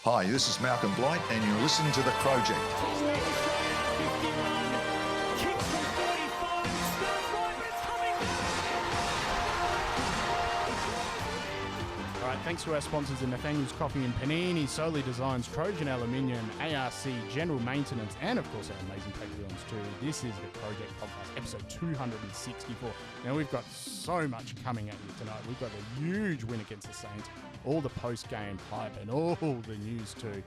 Hi, this is Malcolm Blight, and you're listening to the Crowject. Thanks to our sponsors in Nathaniel's Coffee and Panini, Solely Designs, Trojan Aluminium, ARC, General Maintenance, and of course our amazing Patreons too. This is the Crowject Podcast, episode 264. Now we've got so much coming at you tonight. We've got a huge win against the Saints, all the post-game hype, and all the news too.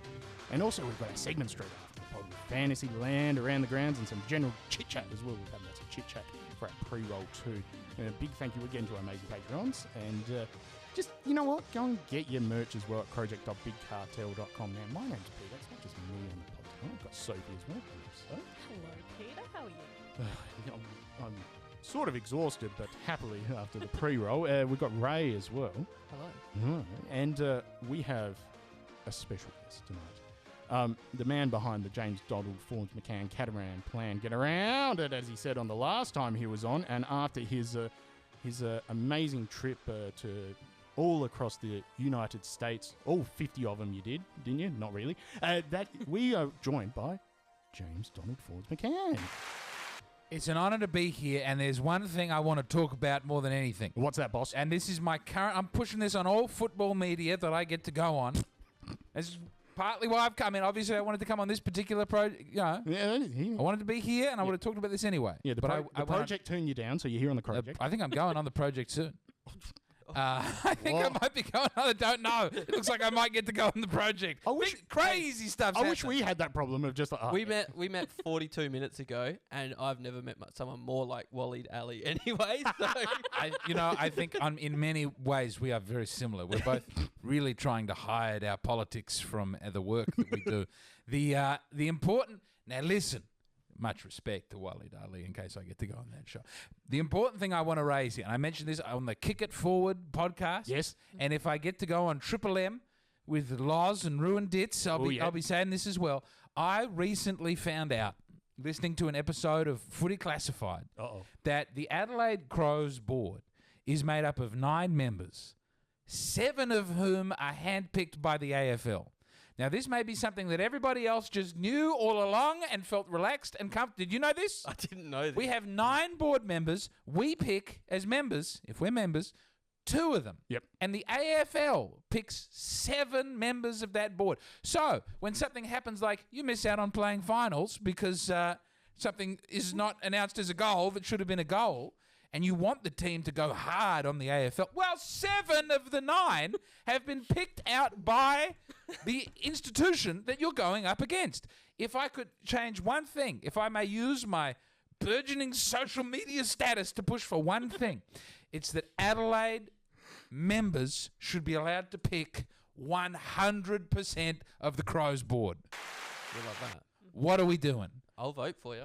And also we've got our segment straight after the pod with Fantasy Land, Around the Grounds, and some general chit-chat as well. We've had lots of chit-chat for our pre-roll too. And a big thank you again to our amazing Patreons. And just, you know what? Go and get your merch as well at crowject.bigcartel.com. Now, my name's Peter. It's not just me on the podcast. I've got Sophie as well. So. Hello, Peter. How are you? I'm sort of exhausted, but happily after the pre-roll. We've got Ray as well. Hello. And we have a special guest tonight. The man behind the James Donald Forbes MCCANN Catamaran plan. Get around it, as he said on the last time he was on. And after his amazing trip to all across the United States, all 50 of them you did, didn't you? Not really. That we are joined by James Donald Forbes MCCANN. It's an honour to be here, and there's one thing I want to talk about more than anything. What's that, boss? And this is my current... I'm pushing this on all football media that I get to go on. This is partly why I've come in. Obviously, I wanted to come on this particular project. You know, I wanted to be here, and I would have talked about this anyway. Yeah, the project turned you down, so you're here on the project. I think I'm going on the project soon. I think I might be going on. I don't know. It looks like I might get to go on the project. Crazy stuff. I wish we had that problem of just like... We met 42 minutes ago, and I've never met someone more like Waleed Ali anyway. So. I think in many ways we are very similar. We're both really trying to hide our politics from the work that we do. The important... Now listen. Much respect to Waleed Ali in case I get to go on that show. The important thing I want to raise here, and I mentioned this on the Kick It Forward podcast. Yes. And if I get to go on Triple M with Loz and Ruined Dits, I'll be saying this as well. I recently found out, listening to an episode of Footy Classified, that the Adelaide Crows board is made up of 9 members, 7 of whom are handpicked by the AFL. Now, this may be something that everybody else just knew all along and felt relaxed and comfortable. Did you know this? I didn't know this. We have 9 board members. We pick, as members, if we're members, 2 of them. Yep. And the AFL picks 7 members of that board. So, when something happens like you miss out on playing finals because something is not announced as a goal that should have been a goal, and you want the team to go hard on the AFL. Well, 7 of the 9 have been picked out by the institution that you're going up against. If I could change one thing, if I may use my burgeoning social media status to push for one thing, it's that Adelaide members should be allowed to pick 100% of the Crows board. You love that. What are we doing? I'll vote for you.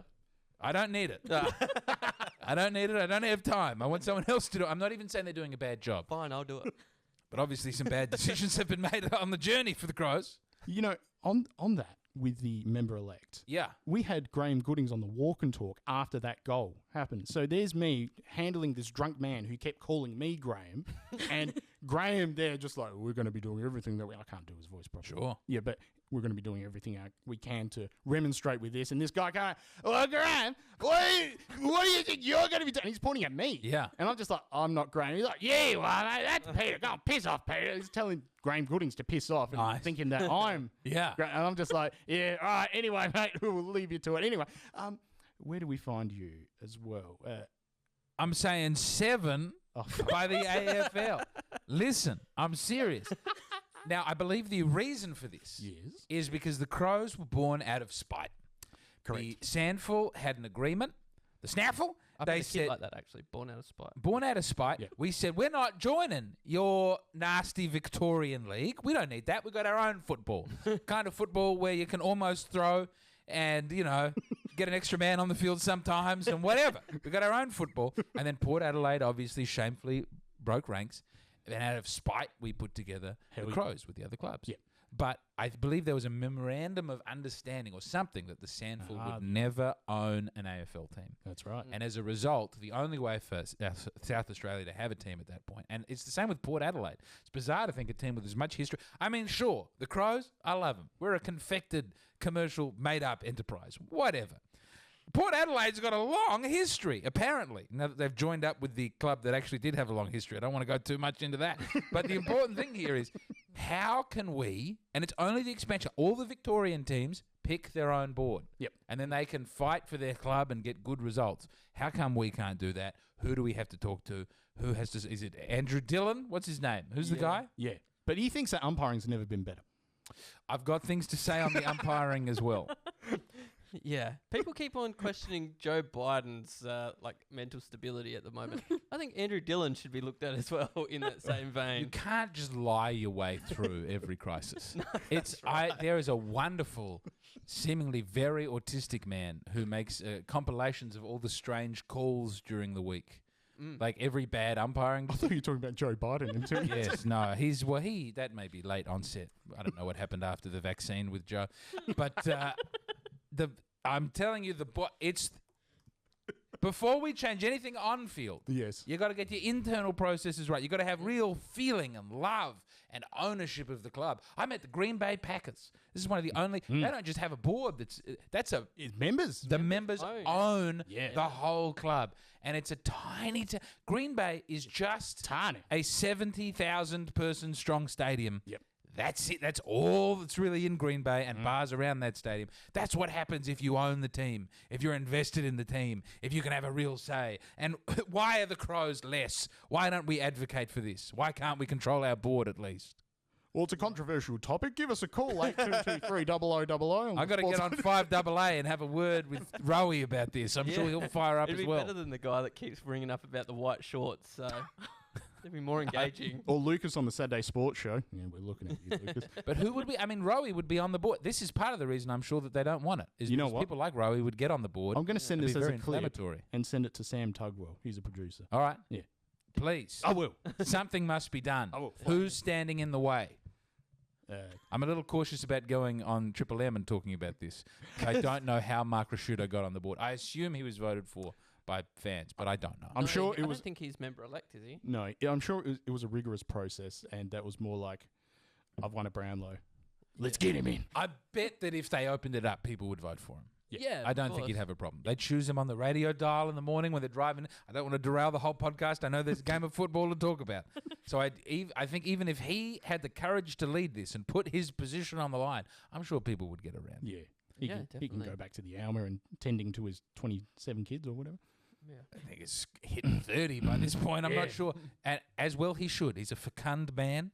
I don't need it. I don't need it. I don't have time. I want someone else to do it. I'm not even saying they're doing a bad job. Fine, I'll do it. But obviously some bad decisions have been made on the journey for the Crows. You know, on that, with the member-elect, we had Graham Goodings on the walk and talk after that goal happened. So there's me handling this drunk man who kept calling me Graham, and Graham there just like, we're going to be doing everything that I can't do his voice properly. Sure. Yeah, but we're going to be doing everything we can to remonstrate with this. And this guy going, well, Graham, what do you think you're going to be doing? And he's pointing at me. Yeah. And I'm just like, I'm not Graham. He's like, yeah, well, mate, that's Peter. Go on, piss off, Peter. He's telling Graham Goodings to piss off and thinking that I'm yeah. And I'm just like, yeah, all right, anyway, mate, we'll leave you to it. Anyway, where do we find you as well? I'm saying 7 by the AFL. Listen, I'm serious. Now, I believe the reason for this is because the Crows were born out of spite. Correct. The Sandful had an agreement. The Snaffle, they said like that actually, born out of spite. Born out of spite. Yeah. We said, we're not joining your nasty Victorian league. We don't need that. We've got our own football. Kind of football where you can almost throw and, you know, get an extra man on the field sometimes and whatever. We've got our own football. And then Port Adelaide obviously shamefully broke ranks. And out of spite, we put together the Crows with the other clubs. Yeah. But I believe there was a memorandum of understanding or something that the Sandford would never own an AFL team. That's right. And as a result, the only way for South Australia to have a team at that point, and it's the same with Port Adelaide. It's bizarre to think a team with as much history. I mean, sure, the Crows, I love them. We're a confected, commercial, made-up enterprise. Whatever. Port Adelaide's got a long history, apparently. Now that they've joined up with the club that actually did have a long history. I don't want to go too much into that. But the important thing here is, how can we, and it's only the expansion, all the Victorian teams pick their own board. Yep. And then they can fight for their club and get good results. How come we can't do that? Who do we have to talk to? Who has to, is it Andrew Dillon? What's his name? Who's the guy? Yeah. But he thinks that umpiring's never been better. I've got things to say on the umpiring as well. Yeah. People keep on questioning Joe Biden's mental stability at the moment. I think Andrew Dillon should be looked at as well in that same vein. You can't just lie your way through every crisis. There is a wonderful, seemingly very autistic man who makes compilations of all the strange calls during the week. Like every bad umpiring. I thought you were talking about Joe Biden. Yes, no, that may be late onset. I don't know what happened after the vaccine with Joe, but I'm telling you, it's before we change anything on field. Yes. You got to get your internal processes right. You got to have real feeling and love and ownership of the club. I met the Green Bay Packers. This is one of the only. They don't just have a board. It's members. The members own Yeah. the whole club, and it's a tiny. Green Bay is just Tiny. a 70,000 person strong stadium. Yep. That's it. That's all that's really in Green Bay and bars around that stadium. That's what happens if you own the team, if you're invested in the team, if you can have a real say. And why are the Crows less? Why don't we advocate for this? Why can't we control our board at least? Well, it's a controversial topic. Give us a call, 8223 I got to get on 5AA and have a word with Rowie about this. I'm sure he'll fire up It'd as be well. better than the guy that keeps bringing up about the white shorts. So it'd be more engaging. Or Lucas on the Saturday Sports Show. Yeah, we're looking at you, Lucas. But who would be? I mean, Rowie would be on the board. This is part of the reason I'm sure that they don't want it. Is You know because what? people like Rowie would get on the board. I'm going to send It'd this be as a very clip inflammatory. and send it to Sam Tugwell. He's a producer. All right. Yeah. Please. I will. Something must be done. I will. Who's standing in the way? I'm a little cautious about going on Triple M and talking about this. I don't know how Mark Rashudo got on the board. I assume he was voted for by fans, but I don't know. I'm sure I it was. don't think he's member-elect, is he? No, yeah, I'm sure it was a rigorous process, and that was more like, I've won a Brownlow. Let's get him in. I bet that if they opened it up, people would vote for him. Yeah, I don't think you'd have a problem. They'd choose him on the radio dial in the morning when they're driving. I don't want to derail the whole podcast. I know there's a game of football to talk about. So I think even if he had the courage to lead this and put his position on the line, I'm sure people would get around. Yeah. He can definitely. go back to the Alma and tending to his 27 kids or whatever. I think it's hitting 30 by this point. I'm not sure. And as well he should. He's a fecund man.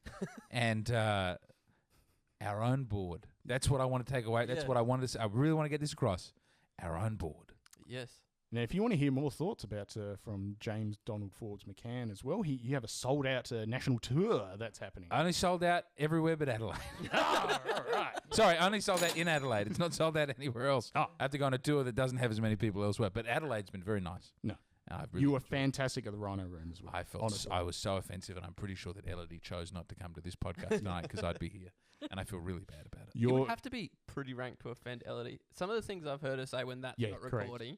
And our own board. That's what I want to take away. That's what I wanted to say. I really want to get this across. Our own board. Yes. Now, if you want to hear more thoughts about from James Donald Forbes McCann as well, you have a sold-out national tour that's happening. Only sold out everywhere but Adelaide. All right. Sorry, only sold out in Adelaide. It's not sold out anywhere else. I have to go on a tour that doesn't have as many people elsewhere. But Adelaide's been very nice. No. I've really You were enjoyed it. fantastic at the Rhino Room as well. I felt honestly. I was so offensive, and I'm pretty sure that Elodie chose not to come to this podcast tonight because I'd be here, and I feel really bad about it. You You're would have to be pretty ranked to offend Elodie. Some of the things I've heard her say when that's not correct. recording,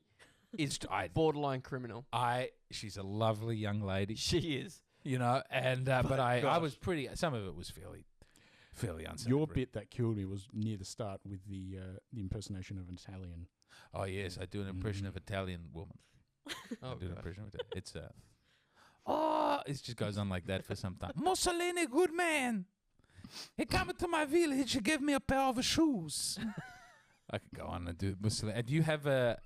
It's borderline criminal. she's a lovely young lady, She is. you know, and but I gosh. was pretty. Some of it was fairly unsavory. Your bit that killed me was near the start with the impersonation of an Italian. Oh yes, I do an impression of Italian woman. I do an impression of it. It's it just goes on like that for some time. Mussolini, good man. He came to my village. He gave me a pair of shoes. I could go on and do Mussolini. Do you have a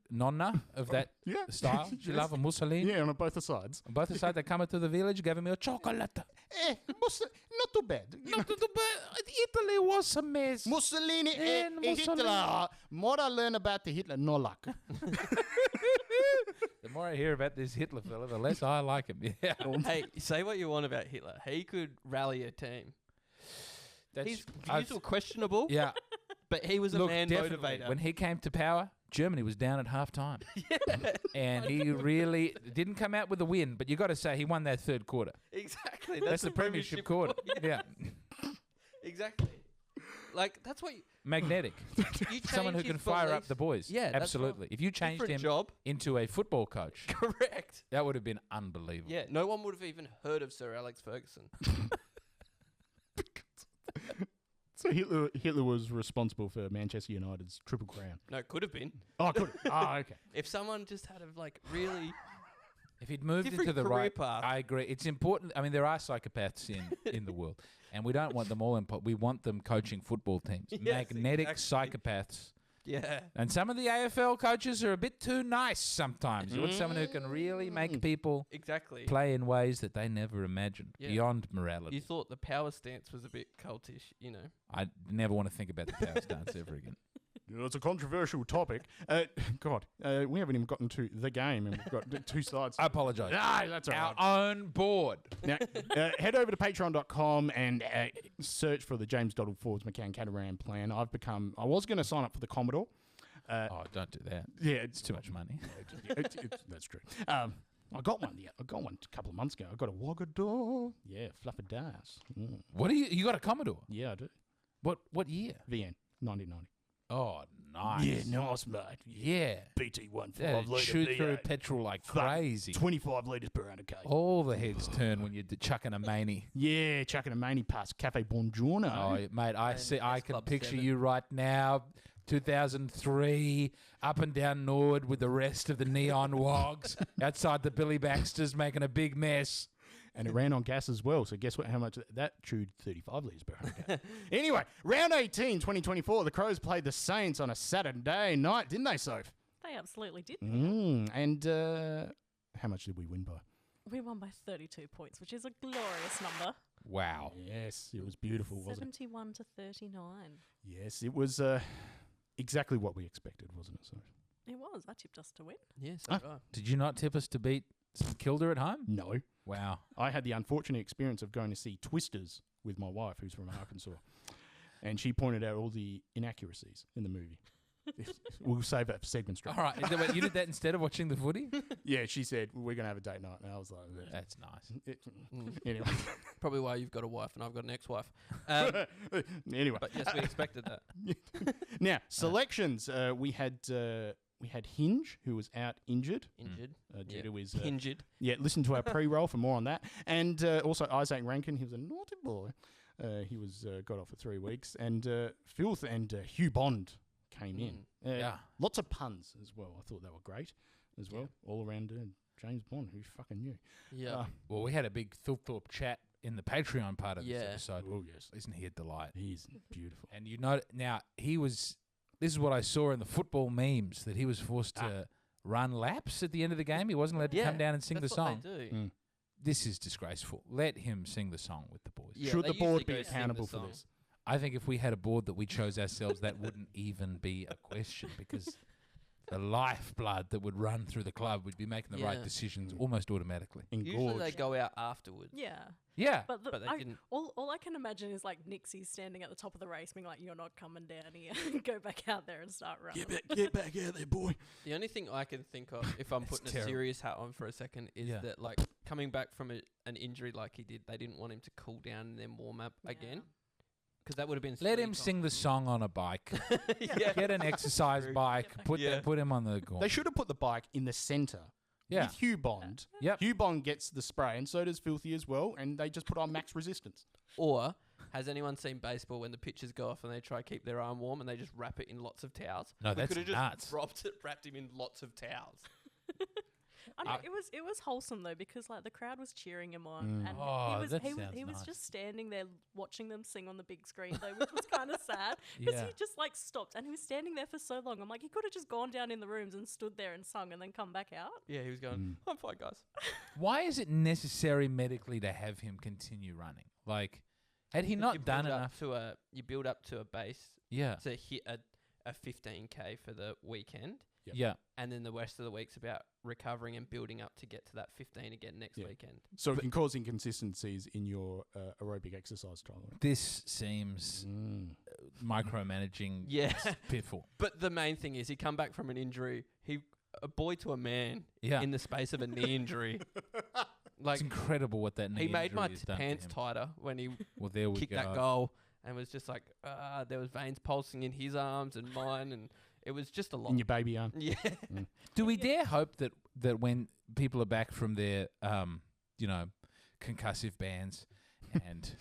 nonna of that Yeah. style? Do you love a Mussolini? Yeah, on both sides. On both sides, they come to the village, gave me a chocolate. Not too bad. Not too bad. Italy was a mess. Mussolini and Mussolini. Hitler. More I learn about the Hitler, no luck. The more I hear about this Hitler fella, the less I like him. Yeah. Hey, say what you want about Hitler. He could rally a team. His views were questionable, Yeah. but he was a man definitely. motivator. When he came to power, Germany was down at half time. And he really didn't come out with a win, but you got to say he won that third quarter. Exactly. That's the premiership quarter. Yeah. exactly. Like that's what Magnetic. you Someone who change can his fire up beliefs. the boys. Yeah, that's absolutely. right. If you changed Different him job. into a football coach, Correct. that would have been unbelievable. Yeah, no one would have even heard of Sir Alex Ferguson. So Hitler was responsible for Manchester United's triple crown. No, could have been. Oh, could okay. If someone just had a really If he'd moved Different into the career right path. I agree. It's important. I mean, there are psychopaths in the world, and we don't want them all in. We want them coaching football teams. Yes, Magnetic exactly. psychopaths. yeah. And some of the AFL coaches are a bit too nice sometimes. You want someone who can really make people Exactly. play in ways that they never imagined, Yeah. beyond morality. You thought the power stance was a bit cultish, you know. I never want to think about the power stance ever again. It's a controversial topic. God, we haven't even gotten to the game, and we've got two sides. I apologise. Ah, that's all right. Our own board. Now, head over to patreon.com and search for the James Donald Forbes McCann Catamaran plan. I was going to sign up for the Commodore. Oh, don't do that. Yeah, It's too much money. that's true. I got one. Yeah, I got one a couple of months ago. I got a Wagador. Yeah, fluffy dice. What do you got a Commodore? Yeah, I do. What year? VN 1990. Oh, nice. Yeah, nice, mate. Yeah. BT 1.5 That'd litre shoot through V8. petrol like Fuck, crazy. 25 litres per annum case. All the heads turn when you're chucking a mani. Yeah, chucking a mani past Cafe Buongiorno. Oh, mate, I S can Club picture 7. you right now, 2003, up and down Nord with the rest of the neon wogs outside the Billy Baxters making a big mess. And it ran on gas as well. So guess what? How much that chewed? 35 litres per annum. Anyway, round 18, 2024. The Crows played the Saints on a Saturday night, didn't they, Soph? They absolutely did. And how much did we win by? We won by 32 points, which is a glorious number. Wow. Yes, it was beautiful, wasn't it? 71 to 39. Yes, it was exactly what we expected, wasn't it, Soph? It was. I tipped us to win. Yes, Ah. right. Did you not tip us to beat St Kilda at home? No. Wow. I had the unfortunate experience of going to see Twisters with my wife, who's from Arkansas. And she pointed out all the inaccuracies in the movie. We'll save that for segment straight. All right. Wait, you did that instead of watching the footy? Yeah, she said, we're going to have a date night. And I was like, "Ugh." That's nice. Anyway. Probably why you've got a wife and I've got an ex-wife. Anyway. But yes, we expected that. Now, selections. We had Hinge, who was out injured. Injured. Due to his, Injured. yeah, listen to our pre-roll for more on that. And also Isaac Rankin, he was a naughty boy. He was got off for 3 weeks. And Filth and Hugh Bond came in. Yeah. Lots of puns as well. I thought they were great as well. All around James Bond, who fucking knew. Yeah. Well, we had a big Thilthorpe chat in the Patreon part of this Yeah. episode. Oh, yes. Isn't he a delight? He's beautiful. And you know, now this is what I saw in the football memes, that he was forced to run laps at the end of the game. He wasn't allowed to come down and sing that's the what song. They do. Mm. This is disgraceful. Let him sing the song with the boys. Yeah, Should they the board usually be go sing the accountable for song. this? I think if we had a board that we chose ourselves, that wouldn't even be a question, because the lifeblood that would run through the club would be making the right Yeah. decisions almost automatically. Usually Engorged. they go out afterwards. Yeah. Yeah. But, But they didn't. all I can imagine is like Nixie standing at the top of the race being like, you're not coming down here. Go back out there and start running. Get back out there, boy. The only thing I can think of, if I'm That's putting terrible. a serious hat on for a second, is Yeah. that like coming back from an injury like he did, they didn't want him to cool down and then warm up again. Because that would have been. Let 3 him sing the song on a bike. yeah. Get an exercise bike. Put Yeah. put him on the gauntlet. They should have put the bike in the centre. Yeah. With Hugh Bond. Yep. Hugh Bond gets the spray, and so does Filthy as well, and they just put on max resistance. Or has anyone seen baseball when the pitchers go off and they try to keep their arm warm and they just wrap it in lots of towels? No, that's could have nuts. just wrapped him in lots of towels. I know, it was wholesome though, because like the crowd was cheering him on, and Oh, that he sounds was nice. just standing there watching them sing on the big screen though, which was kind of sad because Yeah. he just like stopped and he was standing there for so long. I'm like, he could have just gone down in the rooms and stood there and sung and then come back out. Yeah, he was going, I'm fine, guys. Why is it necessary medically to have him continue running? Like, had he You not build done up enough? to you build up to a base Yeah. to hit a 15k for the weekend, Yep. Yeah. and then the rest of the week's about recovering and building up to get to that 15 again next Yeah. weekend. So it can cause inconsistencies in your aerobic exercise tolerance. This seems micromanaging. Yeah. Piffle. But the main thing is he come back from an injury. A boy to a man Yeah. in the space of a knee injury. Like It's incredible what that knee he made my injury has done to pants him. tighter when he Well, there we kicked go. that goal. and was just like, there was veins pulsing in his arms and mine, and it was just a lot. In your baby arm. Yeah. Do we dare hope that when people are back from their, concussive bans and,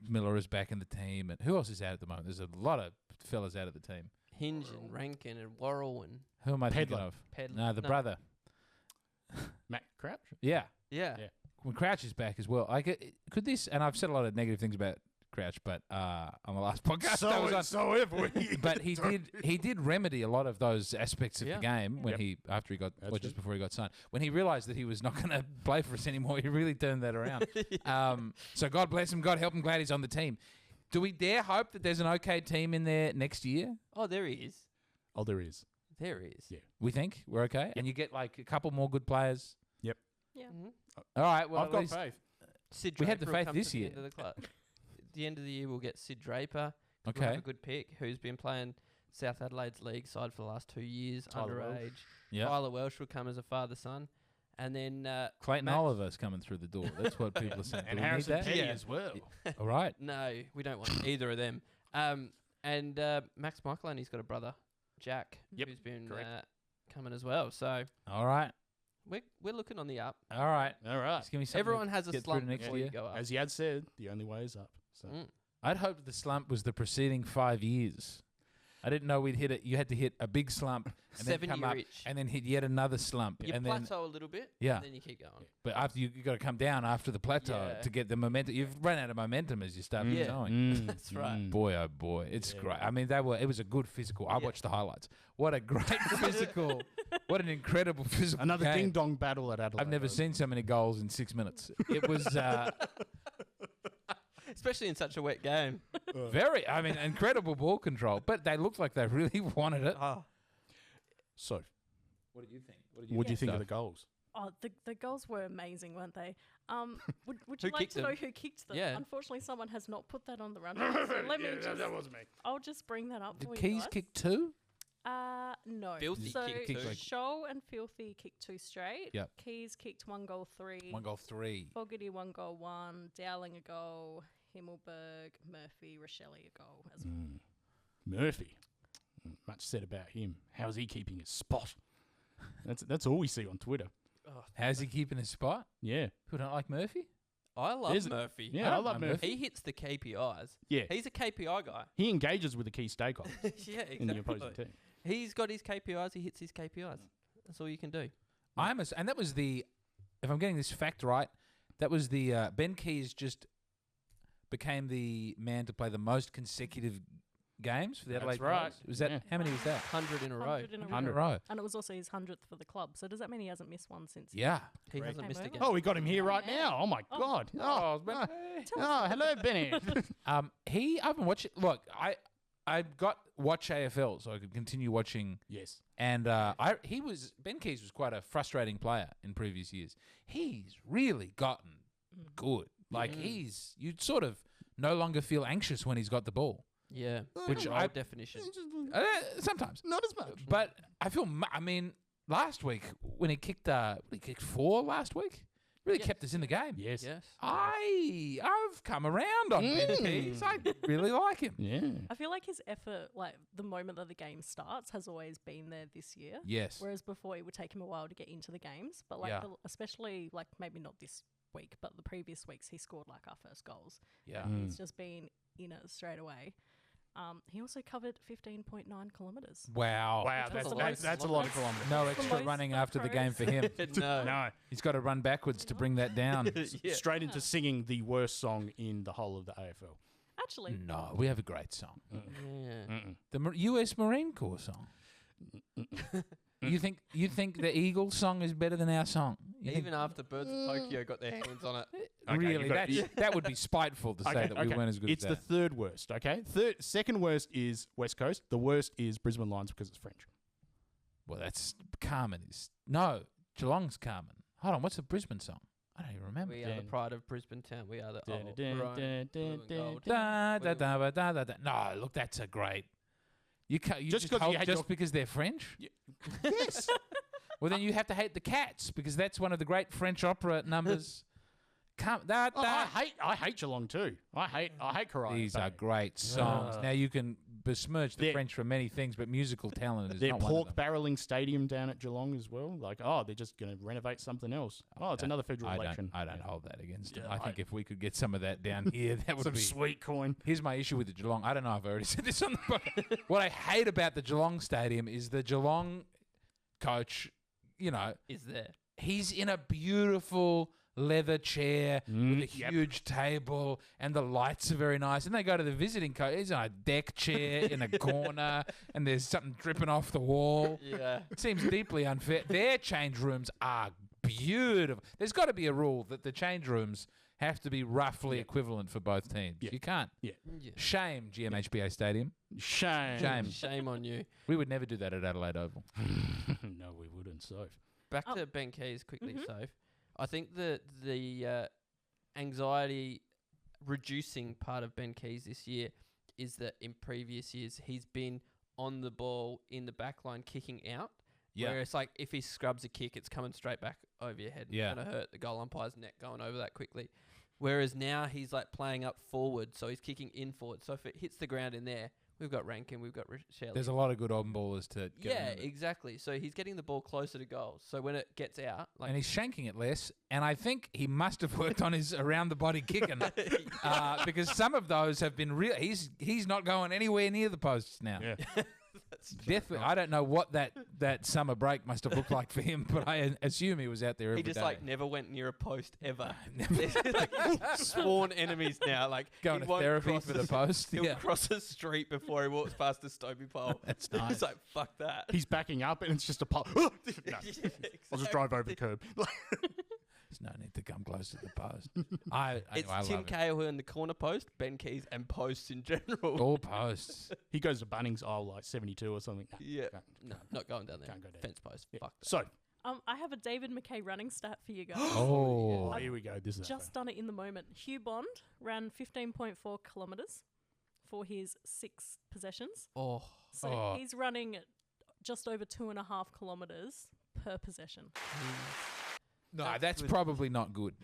Miller is back in the team and who else is out at the moment? There's a lot of fellas out of the team. Hinge and Rankin and Worrell and Who am I thinking Pedler. of? Pedler. No, the brother. Matt Crouch? Yeah. Yeah. Yeah. When Crouch is back as well. Could this, and I've said a lot of negative things about Crouch, but on the last podcast that was on. So have we. But he did remedy a lot of those aspects of the game when Yep. just before he got signed. When he realised that he was not going to play for us anymore, he really turned that around. So God bless him, God help him, glad he's on the team. Do we dare hope that there's an okay team in there next year? Oh, there he is. Oh, there is. There he is. Yeah. We think we're okay, and you get like a couple more good players. Yep. Yeah. All right, well I've at got least- faith. Sid We had the Draper will faith come this to the year. end of the club. At the end of the year, we'll get Sid Draper. We'll Okay. have a good pick who's been playing South Adelaide's league side for the last 2 years, Tyler Welsh. underage. Yeah. Tyler Welsh will come as a father-son. And then Clayton Max- Oliver's coming through the door. That's what people are saying. And Do we need Harrison that? Petty Yeah. as well. All right. No, we don't want either of them. And Max Michaelini's got a brother, Jack, Yep, who's been correct. coming as well. So All right. we're looking on the up. All right. All right. Just give me something Everyone to has a get through slump next before year. you go up. As Yad said, the only way is up. So I'd hoped the slump was the preceding 5 years. I didn't know we'd hit it. You had to hit a big slump and then 7 come year up itch. and then hit yet another slump. You and then, plateau a little bit, Yeah. and then you keep going. but after you got to come down after the plateau Yeah. to get the momentum. You've run out of momentum as you start Yeah. going. That's right. Boy, oh boy, it's Yeah. great. I mean, it was a good physical. I Yeah. watched the highlights. What a great physical! What an incredible physical! Another game. ding dong battle at Adelaide. I've never seen so many goals in 6 minutes. It was Especially in such a wet game. incredible ball control. But they looked like they really wanted it. So, What did you think? what do you think of the goals? Oh, the goals were amazing, weren't they? Would Who you like kicked to know them? who kicked them? Yeah. Unfortunately, someone has not put that on the run. So let me just. wasn't me. I'll just bring that up Did for you Keys guys. kick two? No. Filthy so kicked two. Like- Shoal and Filthy kicked 2 straight. Yep. Keys kicked 1 goal 3. 1 goal 3. Fogarty 1 goal 1. Dowling a goal. Himmelberg, Murphy, Rochelle a goal as well. Murphy. Much said about him. How's he keeping his spot? That's all we see on Twitter. How's he keeping his spot? Yeah. Who don't like Murphy? I love There's- Murphy. Yeah, I don't love mind Murphy. He hits the KPIs. Yeah. He's a KPI guy. He engages with the key stakeholder Yeah, in the opposing team. He's got his KPIs. He hits his KPIs. That's all you can do. And that was the, if I'm getting this fact right, that was the Ben Keys just became the man to play the most consecutive games for the That's Adelaide right. Crows. Was that Yeah. how many was that? 100 in a row. 100 in a row. 100 row. And it was also his 100th for the club. So does that mean he hasn't missed one since? Yeah. He Correct. hasn't missed a Came game. Oh, we got him here right Yeah. now. Oh, my God. Hello, Benny. I haven't watched it. Look, I got watch AFL so I could continue watching. Yes. And Ben Keys was quite a frustrating player in previous years. He's really gotten good. Like you sort of no longer feel anxious when he's got the ball. Yeah. Which Role I- definition. Sometimes, Not as much. but I feel. I mean, last week when he kicked 4 last week, really Yeah. kept us in the game. Yes. Yes. I've come around on Ben Keys. I really like him. Yeah. I feel like his effort, like the moment that the game starts, has always been there this year. Yes. Whereas before, it would take him a while to get into the games. But like, Yeah. especially like maybe not this week, but the previous weeks, he scored like our first goals. Yeah. He's just been in it straight away. He also covered 15.9 kilometres. Wow. Wow, That's that's a a lot lot of of kilometres. No The extra most running for after the game Crows. for him. No. No. He's got to run backwards to bring that down. Yeah. Straight into singing the worst song in the whole of the AFL. Actually, No, we have a great song. Yeah. The U.S. Marine Corps song. You think the Eagles song is better than our song? You think- Even after Birds of Tokyo got their hands on it. Okay, really, you've got- that would be spiteful to say that we weren't as good It's as the that. third worst, okay? Second worst is West Coast. The worst is Brisbane Lions because it's French. Well, that's Carmen. No, Geelong's Carmen. Hold on, what's the Brisbane song? I don't even remember. We are the pride of Brisbane town. We are the Dun, old dun, Rome, dun, blue dun, and dun, gold. Da, da, da, ba, da, da, da. No, look, that's a great. You can't. You Just just 'cause you hold had just your- because they're French. Yes. Well, then you have to hate the Cats because that's one of the great French opera numbers. I hate Geelong too. I hate Karate. These are great songs. Now you can besmirch the French for many things, but musical talent is Their not one of pork them. barreling stadium down at Geelong as well. Like, they're just going to renovate something else. Oh, it's another federal election. I don't hold that against them. Yeah, I think if we could get some of that down here, that would Some be sweet coin. Here's my issue with the Geelong. I don't know if I already said this on the podcast. What I hate about the Geelong stadium is the Geelong coach, Is there? he's in a beautiful leather chair with a huge table, and the lights are very nice. And they go to the visiting coach. He's on a deck chair in a corner, and there's something dripping off the wall. Yeah. It seems deeply unfair. Their change rooms are beautiful. There's got to be a rule that the change rooms have to be roughly equivalent for both teams. Yeah. You can't. Yeah. Shame, GMHBA Stadium. Shame. Shame on you. We would never do that at Adelaide Oval. No, we wouldn't. So. Back to Ben Keys quickly, Soph. I think that the anxiety reducing part of Ben Keys this year is that in previous years he's been on the ball in the back line kicking out. Yeah. Where it's like if he scrubs a kick, it's coming straight back over your head. Yeah. It's going to hurt the goal umpire's neck going over that quickly. Whereas now he's like playing up forward, so he's kicking in forward. So if it hits the ground in there, we've got Rankin, we've got Shelley. There's a lot of good on ballers to get Yeah, around it. exactly. So he's getting the ball closer to goals. So when it gets out, like And he's shanking it less. And I think he must have worked on his around the body kicking because some of those have been real. He's not going anywhere near the posts now. Yeah. Definitely, I don't know what that summer break must have looked like for him, but I assume he was out there every he just day. like never went near a post ever. There's like sworn enemies now. Like Going he to won't therapy cross for the post. He'll Yeah, cross a street before he walks past a Stobie pole. that's nice. It's like fuck that. He's backing up, and it's just a pole. No, Yeah, I'll just drive over the curb. There's no need to come close to the post. I It's love Tim it. Cahill in the corner post, Ben Keys, and posts in general. All posts. He goes to Bunnings aisle like 72 or something. Nah, Yeah, can't- no, not going down there. Can't go down. Fence post. Yeah. Fuck that. So, I have a David McKay running stat for you guys. Oh, here we go. This is Just done it in the moment. Hugh Bond ran 15.4 kilometres for his 6 possessions. Oh, So he's running just over 2.5 kilometres per possession. no, That's that's good. probably not good.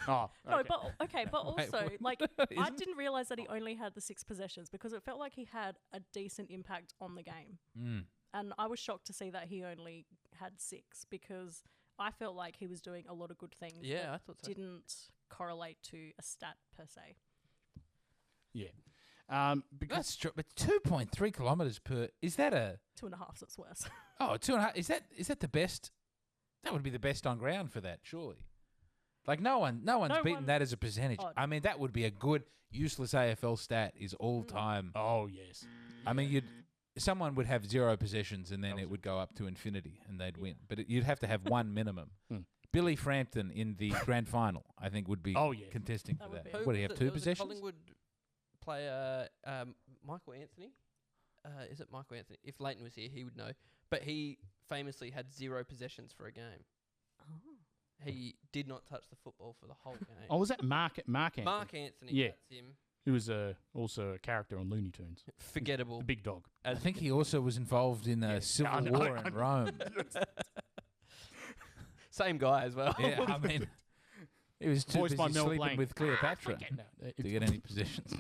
Oh, No, okay. but Wait, also, what? like, I Isn't- didn't realise that he only had the 6 possessions because it felt like he had a decent impact on the game. And I was shocked to see that he only had 6 because I felt like he was doing a lot of good things yeah, I that thought so. didn't correlate to a stat per se. Yeah. Because That's true. But 2.3 kilometres per. Is that a 2.5, so it's worse. 2.5? Is that the best? That would be the best on ground for that, surely. Like no one's beaten one- that as a percentage. Oh. I mean, that would be a good useless AFL stat. Is all time. oh yes. I mean, someone would have 0 possessions and then it would go up to infinity and they'd win. But you'd have to have one minimum. Billy Frampton in the grand final, I think, would be Oh, yeah. contesting That for would that. be- What do you have? 2 there was a possessions? Collingwood player, Michael Anthony. Is it Michael Anthony? If Leighton was here, he would know. But he famously had 0 possessions for a game. He did not touch the football for the whole game. Oh, was that Mark Anthony? Mark Anthony, Yeah. that's him. Who was also a character on Looney Tunes. Forgettable. The big dog. I think he also was involved in a civil I know, war I in know. Rome. Same guy as well. Yeah, I mean, he was too Voiced busy by Mel sleeping Blanc. with Cleopatra No, to get any positions.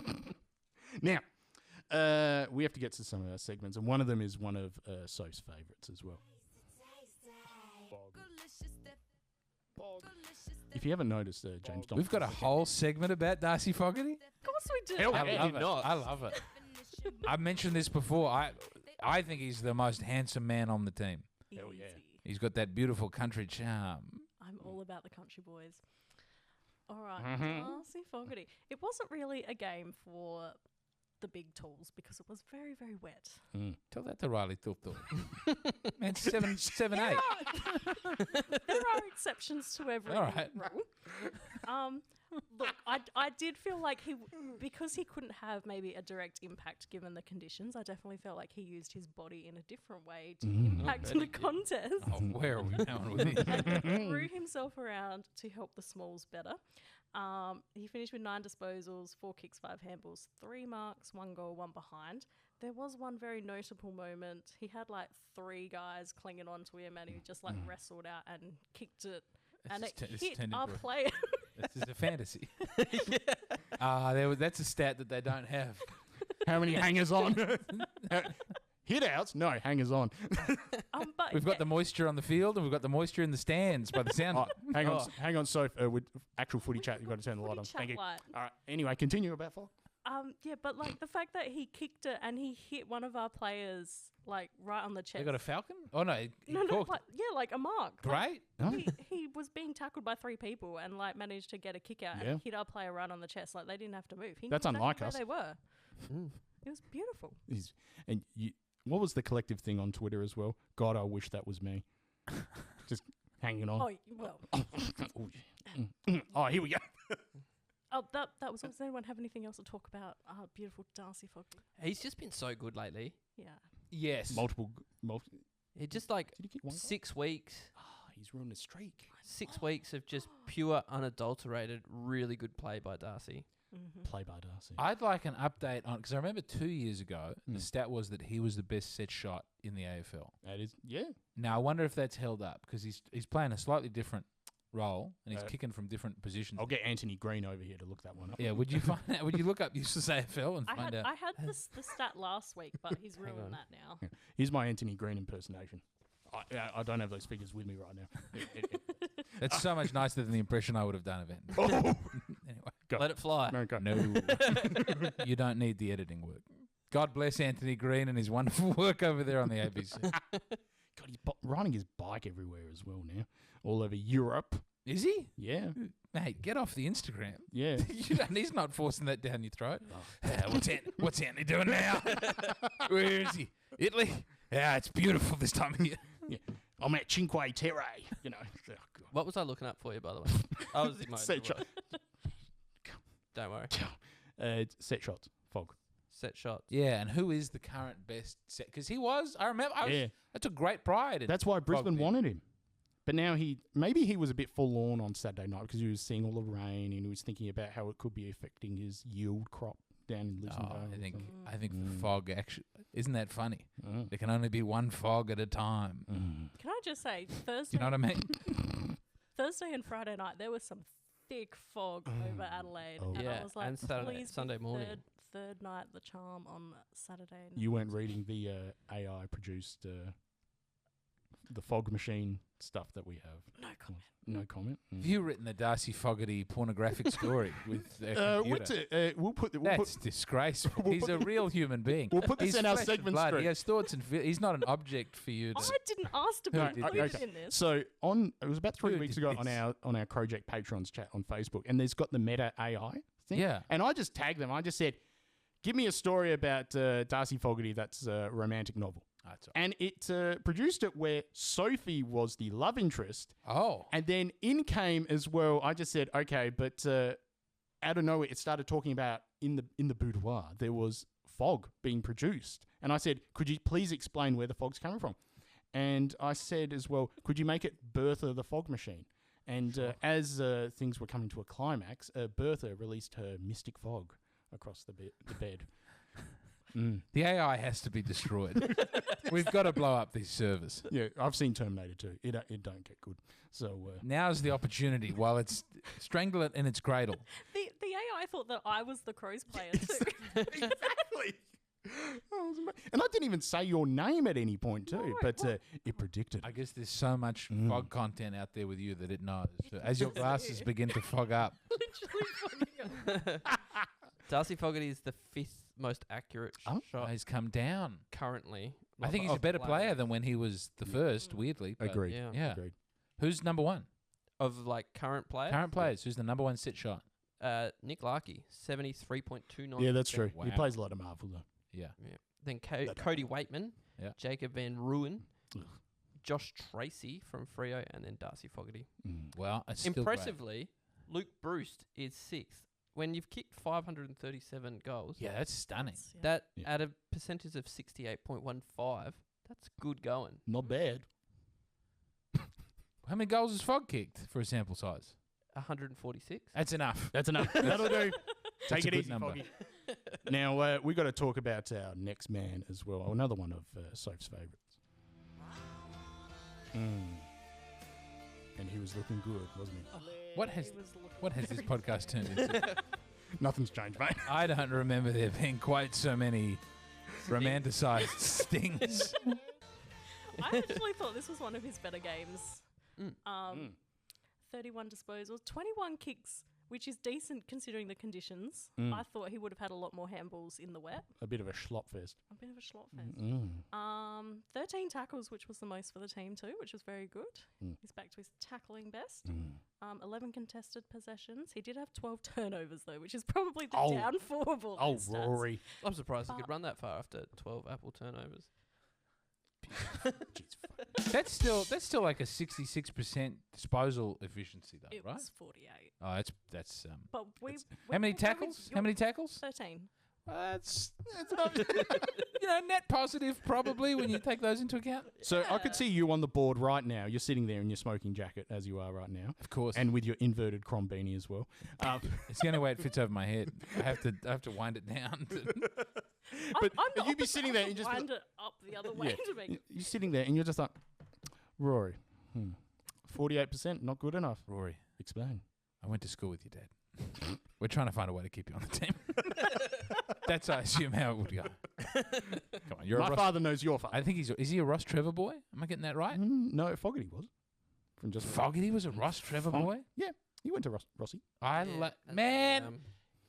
Now, we have to get to some of our segments, and one of them is one of Soph's favourites as well. If you haven't noticed, James Donald. We've got a whole segment about Darcy Fogarty. Of course we do. Hell I yeah. love it. not. I love it. I mentioned this before. I think he's the most handsome man on the team. Hell yeah. Easy. He's got that beautiful country charm. I'm all about the country boys. All right, Mhm. Darcy Fogarty. It wasn't really a game for the big tools because it was very, very wet. Tell that to Riley Thilthorpe. Man, 7'8". There are exceptions to every All right. rule. Look, I did feel like because he couldn't have maybe a direct impact given the conditions, I definitely felt like he used his body in a different way to impact the contest. Oh, where are we going with this? And threw himself around to help the Smalls better. He finished with 9 disposals, 4 kicks, 5 handballs, 3 marks, 1 goal, 1 behind. There was one very notable moment. He had like 3 guys clinging onto him and he just like wrestled out and kicked it. And it It's hit turned our into player. This is a fantasy. That's a stat that they don't have. How many hangers on? Hit outs? No, hangers on. But We've got the moisture on the field and we've got the moisture in the stands by the sound. Oh, hang on, Soph. With actual footy chat, you've got to turn the light on. Footy Thank chat you. light. All right. Anyway, continue about Fog. Yeah, but like the fact that he kicked it and he hit one of our players like right on the chest. They got a falcon? Oh no, he no, corked like, it. yeah, like a mark. Like, Great. he was being tackled by 3 people and like managed to get a kick out Yeah. and hit our player right on the chest. Like they didn't have to move. He That's knew exactly unlike where us. They were. Mm. It was beautiful. What was the collective thing on Twitter as well? God, I wish that was me. Just hanging on. Oh well. Oh, here we go. Oh, that was. Does anyone have anything else to talk about? Beautiful Darcy Fogarty. He's just been so good lately. Yeah. Yes. Multiple. He just like Did he kick one goal? 6 weeks. He's ruined the streak. 6 weeks of just pure, unadulterated, really good play by Darcy. Mm-hmm. Play by Darcy. I'd like an update on, because I remember 2 years ago, the Mm. stat was that he was the best set shot in the AFL. That is, yeah. Now, I wonder if that's held up, because he's playing a slightly different role, and he's Uh, kicking from different positions. I'll get Anthony Green over here to look that one up. Yeah, would you find out? Would you look up useless AFL and find out? I had the stat last week, but he's Hang ruined on. that now. Here's my Anthony Green impersonation. I don't have those figures with me right now. That's so much nicer than the impression I would have done of it. Oh. Anyway, Go. Let it fly. No, go. no, you don't need the editing work. God bless Anthony Green and his wonderful work over there on the ABC. God, he's riding his bike everywhere as well now. All over Europe. Is he? Yeah. Mate, get off the Instagram. Yeah. He's not forcing that down your throat. What's Anthony doing now? Where is he? Italy? Yeah, it's beautiful this time of year. Yeah. I'm at Cinque Terre. You know. Oh, God. What was I looking up for you, by the way? I was emotional. Set shot. Don't worry. Set shots. Fog. Set shots. Yeah, and who is the current best set? Because he was, I remember, I took great pride in That's why Brisbane did. wanted him. But now maybe he was a bit forlorn on Saturday night because he was seeing all the rain and he was thinking about how it could be affecting his yield crop down in Lisbon. I think the fog actually, isn't that funny? Mm. There can only be one fog at a time. Can I just say, Do Thursday, you know what I mean? Thursday and Friday night, there was some thick fog over Adelaide. Oh. And Yeah, I was like, and Saturday- please be Sunday morning. Third night, the charm on Saturday. You weren't reading the AI produced the fog machine stuff that we have. No comment. No comment. Have you written the Darcy Fogarty pornographic story with a computer? We'll put That's disgraceful. we'll He's put a real human being. We'll put this He's in our flesh and segment blood. script. He has thoughts and he's not an object for you to. I didn't ask to be No, included okay. in this. So it was about 3 Who weeks did ago this? on our Crowject Patrons chat on Facebook, and there's got the Meta AI thing. Yeah. And I just tagged them. I just said, "Give me a story about Darcy Fogarty that's a romantic novel." That's all right. And it produced it where Sophie was the love interest, Oh. and then in came as well. I just said, "Okay," but out of nowhere, it started talking about in the boudoir there was fog being produced, and I said, "Could you please explain where the fog's coming from?" And I said as well, "Could you make it Bertha the fog machine?" And as things were coming to a climax, Bertha released her mystic fog across the bed. The AI has to be destroyed. We've got to blow up these servers. Yeah, I've seen Terminator 2. It don't get good. So Now's the opportunity while it's strangle it in its cradle. The AI thought that I was the Crows player too. exactly. And I didn't even say your name at any point too, No, but what? it predicted. I guess there's so much fog content out there with you that it knows. So as your glasses begin to fog up, Literally fogging up. Darcy Fogarty is the 5th most accurate shot he's come down. currently. I think he's a better player than when he was the first, weirdly. but Agreed. Yeah. Yeah. Agreed. Who's number one? Of like current players. Current players. Who's the number one sit shot? Nick Larkey, 73.29. Yeah, that's true. He Wow. plays a lot of Marvel though. Yeah. Yeah. Then Cody Waitman, Yeah. Jacob Van Ruin, Ugh. Josh Tracy from Freo, and then Darcy Fogarty. Well, it's still great. Impressively, Luke Bruce is 6th. When you've kicked 537 goals, Yeah, that's stunning. Yeah. that Yeah. at a percentage of 68.15, that's good going. Not bad. How many goals has Fog kicked for a sample size? 146. That's enough. That's enough. That'll do. That's Take a it good easy, number. Foggy. Now we got to talk about our next man as well. Another one of Soph's favourites. and he was looking good, wasn't he? What has this podcast turned into? Nothing's changed, mate. I don't remember there being quite so many romanticised stings. I actually thought this was one of his better games. 31 disposals, 21 kicks, which is decent considering the conditions. I thought he would have had a lot more handballs in the wet. A bit of a schlop fest. A bit of a slot fest. 13 tackles, which was the most for the team too, which was very good. He's back to his tackling best. 11 contested possessions. He did have 12 turnovers though, which is probably the downfall of all his stats. Rory. I'm surprised he could run that far after 12 Apple turnovers. That's still like a 66% disposal efficiency though, It right? was 48. Oh, that's But how many tackles? How many tackles? 13. That's not, net positive probably when you take those into account. So I could see you on the board right now. You're sitting there in your smoking jacket, as you are right now. Of course. And with your inverted crom beanie as well. It's the only way it fits over my head. I have to wind it down. But I'm the you'd be opposite. sitting I there have and to just wind it up the other way to make it. You're sitting there and you're just like, Rory, 48%, not good enough. Rory, Explain. I went to school with your dad. We're trying to find a way to keep you on the team. That's, I assume, how it would go. Come on, you're My a Ross. father knows your father. I think is he a Ross Trevor boy? Am I getting that right? No, Fogarty was. From just Fogarty was a Ross Trevor boy? Yeah, he went to Rossi. Man,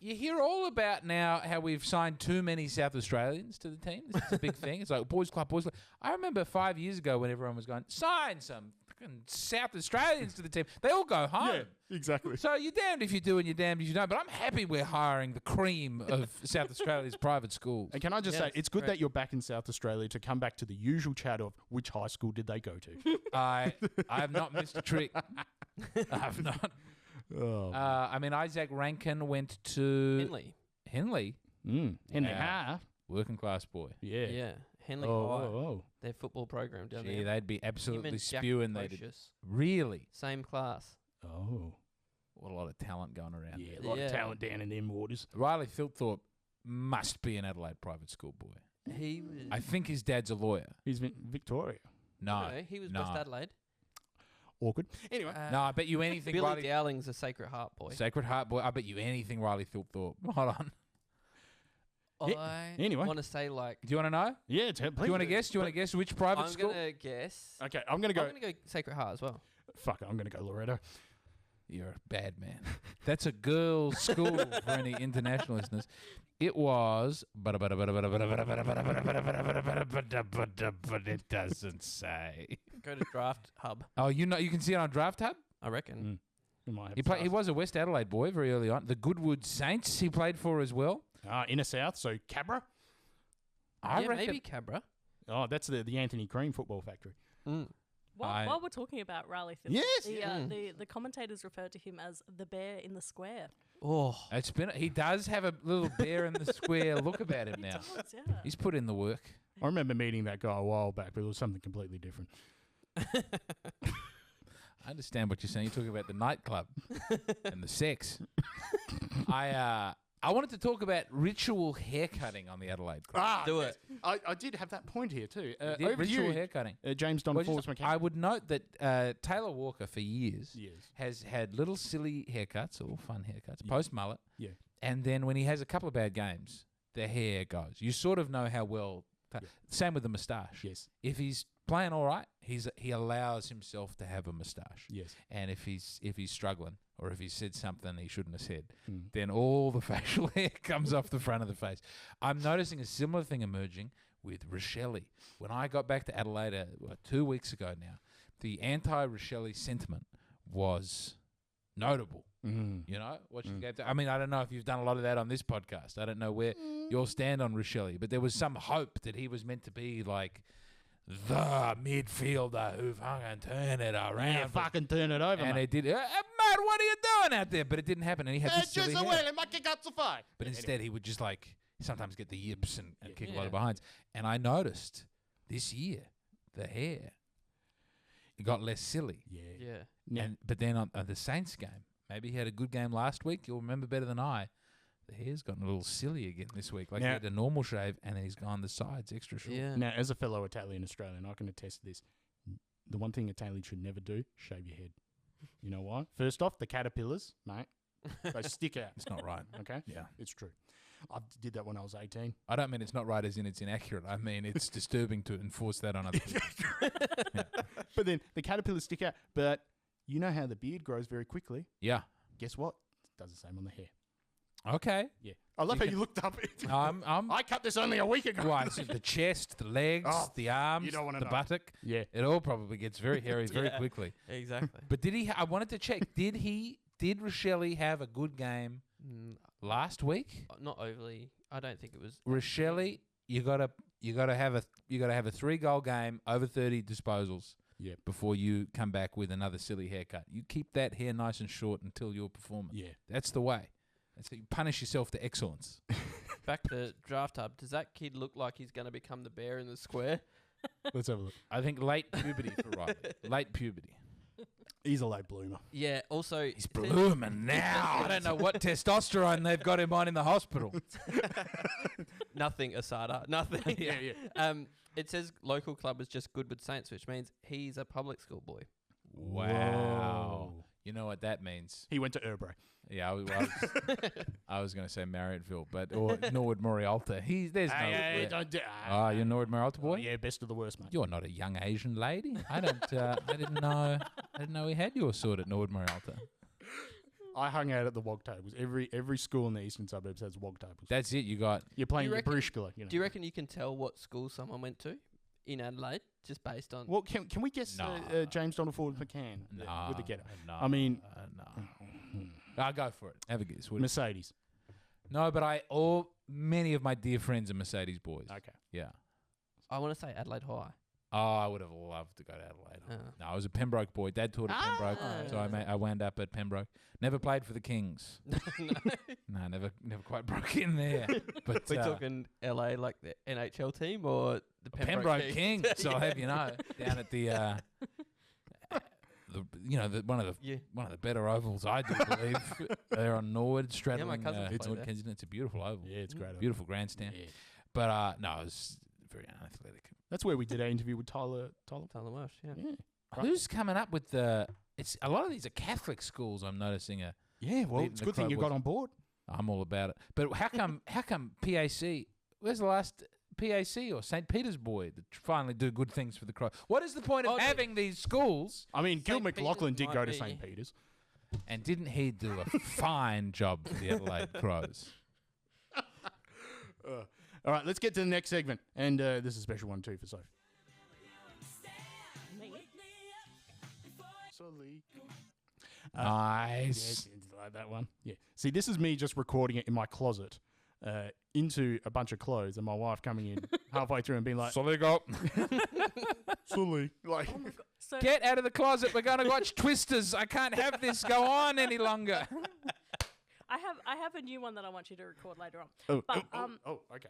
you hear all about now how we've signed too many South Australians to the team. This is a big thing. It's like boys club, boys club. I remember 5 years ago when everyone was going, sign some fucking South Australians to the team. They all go home. Yeah, exactly. So you're damned if you do and you're damned if you don't. But I'm happy we're hiring the cream of South Australia's private schools. And can I just say, it's good that you're back in South Australia to come back to the usual chat of which high school did they go to? I have not missed a trick. I have not. Oh, I mean, Isaac Rankin went to Henley. Henley. Yeah. Working class boy. Yeah. Yeah. Henley Oh. High, their football program down Gee, there. they'd be Him absolutely and Jack spewing. They'd Procious, really. same class. Oh. What a lot of talent going around. Yeah, a lot of talent down in them waters. Riley Thilthorpe must be an Adelaide private school boy. He was. I think his dad's a lawyer. He's in Victoria. No, he was no. West Adelaide. Awkward. Anyway. No, I bet you anything. Billy Riley, Dowling's a Sacred Heart boy. Sacred Heart boy. I bet you anything. Riley Thilthorpe. Hold on. I anyway. want to say like. Do you want to know? Yeah, Do you want to guess? Do you want to guess which private I'm school? gonna guess. Okay, I'm going to go. I'm gonna go Sacred Heart as well. Fuck it, I'm going to go Loretto. You're a bad man. That's a girls' school for any international listeners. It was, but it doesn't say. Go to Draft Hub. Oh, you can see it on Draft Hub. I reckon. We might have He was a West Adelaide boy very early on. The Goodwood Saints he played for as well. Inner South, so Cabra. I Yeah, reckon. maybe Cabra. Oh, that's the Anthony Cream football factory. While we're talking about Riley Phillips, Yes! the commentators referred to him as the bear in the square. Oh, He does have a little bear in the square look about him He now. does, yeah. He's put in the work. I remember meeting that guy a while back, but it was something completely different. I understand what you're saying. You're talking about the nightclub and the sex. I wanted to talk about ritual haircutting on the Adelaide Crows. do it. I did have that point here too. Yeah, Over to ritual you, haircutting. James Donald Forbes McCann. I would note that Taylor Walker for years Yes. has had little silly haircuts, all fun haircuts, post mullet, Yeah. and then when he has a couple of bad games, the hair goes. You sort of know how well. Same with the moustache. Yes. If he's playing all right, he allows himself to have a moustache. Yes. And if he's struggling or if he said something he shouldn't have said, then all the facial hair comes off the front of the face. I'm noticing a similar thing emerging with Rochelle. When I got back to Adelaide 2 weeks ago now, the anti-Rochelle sentiment was notable. You know, what she gave to, I mean, I don't know if you've done a lot of that on this podcast. I don't know where you'll stand on Rochelle, but there was some hope that he was meant to be like the midfielder who fucking turn it around. Yeah, fucking turn it over, and mate. it did. Mate, what are you doing out there? But it didn't happen, and he had this silly hair. But instead, he would just like sometimes get the yips and kick a lot of behinds. And I noticed this year the hair it got less silly. Yeah. But then on the Saints game, maybe he had a good game last week. You'll remember better than I. The hair's gotten a little silly again this week. Like he had a normal shave, and then he's gone the sides extra short. Yeah. Now, as a fellow Italian Australian, I can attest to this. The one thing Italians should never do, shave your head. You know why? First off, the caterpillars, mate, they stick out. It's not right. Okay? Yeah. It's true. I did that when I was 18. I don't mean it's not right as in it's inaccurate. I mean it's disturbing to enforce that on other people. But then the caterpillars stick out. But you know how the beard grows very quickly. Yeah. Guess what? It does the same on the hair. Okay. Yeah. I love how you looked up. I cut this only a week ago. Right, so the chest, the legs, the arms, you don't wanna the know. buttock. Yeah. It all probably gets very hairy very quickly. Exactly. But did he? I wanted to check. Did Rochelle have a good game last week? Not overly. I don't think it was. Rochelle, you gotta have a 3-goal game over 30 disposals. Yeah. Before you come back with another silly haircut, you keep that hair nice and short until your performance. Yeah. That's the way. That's how you punish yourself to excellence. Back to Draft Hub. Does that kid look like he's going to become the bear in the square? Let's have a look. I think late puberty for Riley. Late puberty. He's a late bloomer. Yeah. Also, He's blooming now. I don't know what testosterone they've got him on in the hospital. Nothing, Asada. Nothing. Yeah. It says local club is just Goodwood Saints, which means he's a public school boy. Wow. You know what that means? He went to Urbray. Yeah, I was going to say Marriotteville, or Norwood Morialta. You're Norwood Morialta boy. Oh, yeah, best of the worst, mate. You're not a young Asian lady. I didn't know we had your sort at Norwood Morialta. I hung out at the WOG tables. Every school in the eastern suburbs has WOG tables. That's it. You got. You're playing Do you your reckon- Barishkala. You know. Do you reckon you can tell what school someone went to in Adelaide just based on? Well, can we guess No. James Donald Forbes McCann No, with the getter? No, I mean, no. I'll go for it. Have a guess. What is- Mercedes. No, but many of my dear friends are Mercedes boys. Okay. Yeah. I want to say Adelaide High. Oh, I would have loved to go to Adelaide. Oh. No, I was a Pembroke boy. Dad taught at Pembroke, so I wound up at Pembroke. Never played for the Kings. No, never quite broke in there. But We're talking LA like the NHL team or the Pembroke, Pembroke Kings. I'll have you know, down at the one of the better ovals, I do believe. They're on Norwood, straddling my cousin played Norwood there. Kensington. It's a beautiful oval. Yeah, it's great. Beautiful grandstand. Yeah. But no, it was very unathletic. That's where we did our interview with Tyler. Tyler Welsh, yeah. Yeah. Who's coming up with it's a lot of these are Catholic schools. I'm noticing Yeah, well, Leading it's the a good thing you Crow got on board. I'm all about it. But how come PAC? Where's the last PAC or St Peter's boy that finally do good things for the Crow? What is the point of having these schools? I mean, Gil St. McLaughlin Peter's did go might to be- St. Peter's. And didn't he do a fine job for the Adelaide Crows? All right, let's get to the next segment. And this is a special one too for Sophie. Me? Nice. Yeah, like that one. Yeah. See, this is me just recording it in my closet into a bunch of clothes, and my wife coming in halfway through and being like, So there you go. "Sully, like, Oh my god. So Get out of the closet. We're going to watch Twisters. I can't have this go on any longer. I have a new one that I want you to record later on. oh, But okay."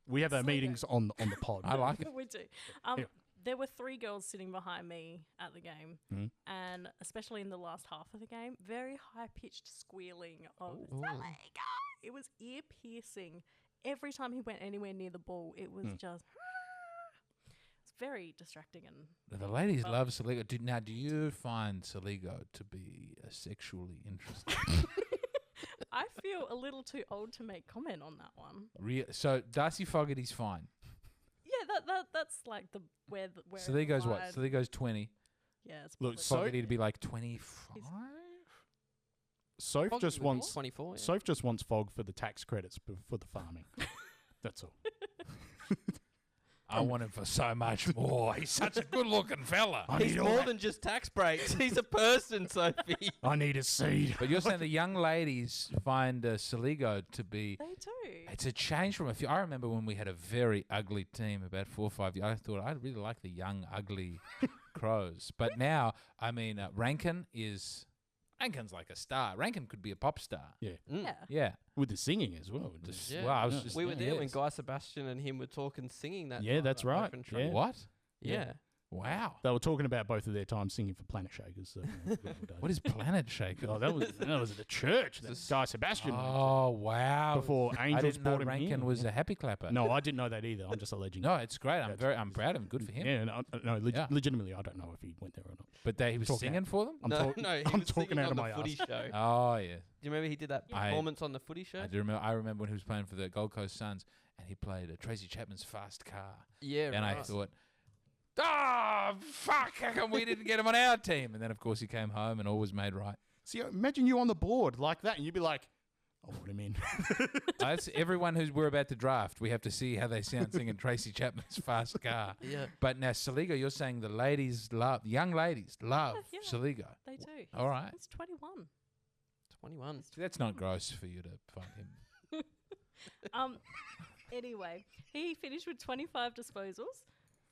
We have our meetings on the pod. I like it. We do. Yeah. There were 3 girls sitting behind me at the game, Mhm. and especially in the last half of the game, very high-pitched squealing of Ooh. Saliga. It was ear-piercing. Every time he went anywhere near the ball, it was just... It's very distracting and... The ladies love Saligo. Do you find Saligo to be sexually interesting? I feel a little too old to make comment on that one. So Darcy Fogarty's fine. Yeah, that's like where Saligo's what? line- Saligo's 20. Yeah, it's Look, probably- so- Fogarty to be like 25. Soph just wants 24. Yeah. Soph just wants Fog for the tax credits for the farming. That's all. I want him for so much more. He's such a good-looking fella. He's more than just tax breaks. He's a person, Sophie. I need a seed. But you're saying the young ladies find Saligo to be... They do. It's a change from a few... I remember when we had a very ugly team about 4 or 5 years. I thought I really like the young, ugly Crows. But now, I mean, Rankin's like a star. Rankin could be a pop star. Yeah. Yeah. Yeah. With the singing as well. Just- Yeah. Well, I was just... We were there when yes. Guy Sebastian and him were talking, singing that. Yeah, night that's at right. Open Yeah. Track. What? Yeah. Wow. They were talking about both of their time singing for Planet Shakers. So, What is Planet Shaker? Oh, that was at the church. That Guy Sebastian. went to. Oh, wow. Before I Angels didn't know brought him Rankin here. was a happy clapper. No, I didn't know that either. I'm just alleging. No, it's great. I'm proud of him. Good for him. Yeah, no, Yeah. legitimately, I don't know if he went there or not. But he was Talking singing for them? I'm no, talk- no, he I'm was talking singing out on of the my footy ass. show. Oh, yeah. Do you remember he did that I- performance on the footy show? I remember when he was playing for the Gold Coast Suns and he played Tracy Chapman's Fast Car. Yeah, And right. I thought, fuck, how come we didn't get him on our team? And then, of course, he came home and all was made right. See, imagine you on the board like that, and you'd be like, "I put him in." That's everyone we're about to draft. We have to see how they sound singing Tracy Chapman's Fast Car. Yeah. But now, Saligo, you're saying the young ladies love Yeah. Saligo. They do. All right. He's 21. 21. See, that's not gross for you to find him. Anyway, he finished with 25 disposals,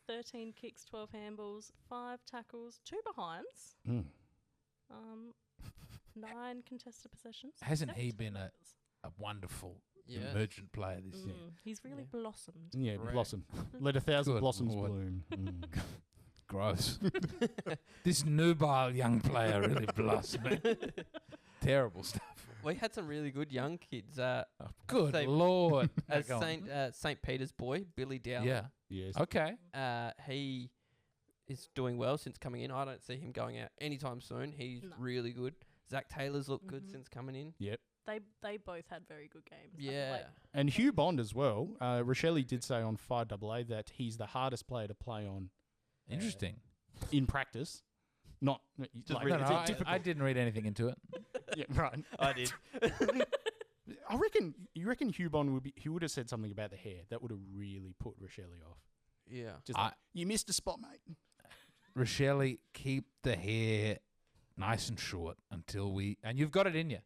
13 kicks, 12 handballs, 5 tackles, 2 behinds, Mm. 9 contested possessions. Hasn't he 7 been a turnovers. wonderful Yeah. emergent player this year? He's really Yeah. blossomed. Yeah, Correct. blossom. Let 1,000 Good blossoms Lord. bloom. Mm. Gross. This nubile young player really blossoming. Terrible stuff. We had some really good young kids. Good Say- Lord. As Go on. St Peter's boy, Billy Dowling. Yeah. Yes. Okay. He is doing well since coming in. I don't see him going out anytime soon. He's No. really good. Zach Taylor's looked good Mhm. since coming in. Yep. They both had very good games. I mean, Yeah. like, And Hugh Bond as well. Rochelle did say on 5AA that he's the hardest player to play on Interesting. in practice. Not Just like, really No, it's no, a difficult. I didn't read anything into it. Yeah, right. I did. I reckon. You reckon Hugh Bond would be? He would have said something about the hair that would have really put Rochelle off. Yeah. Just I- like, you missed a spot, mate. Rochelle, keep the hair nice and short until we. And you've got it in you.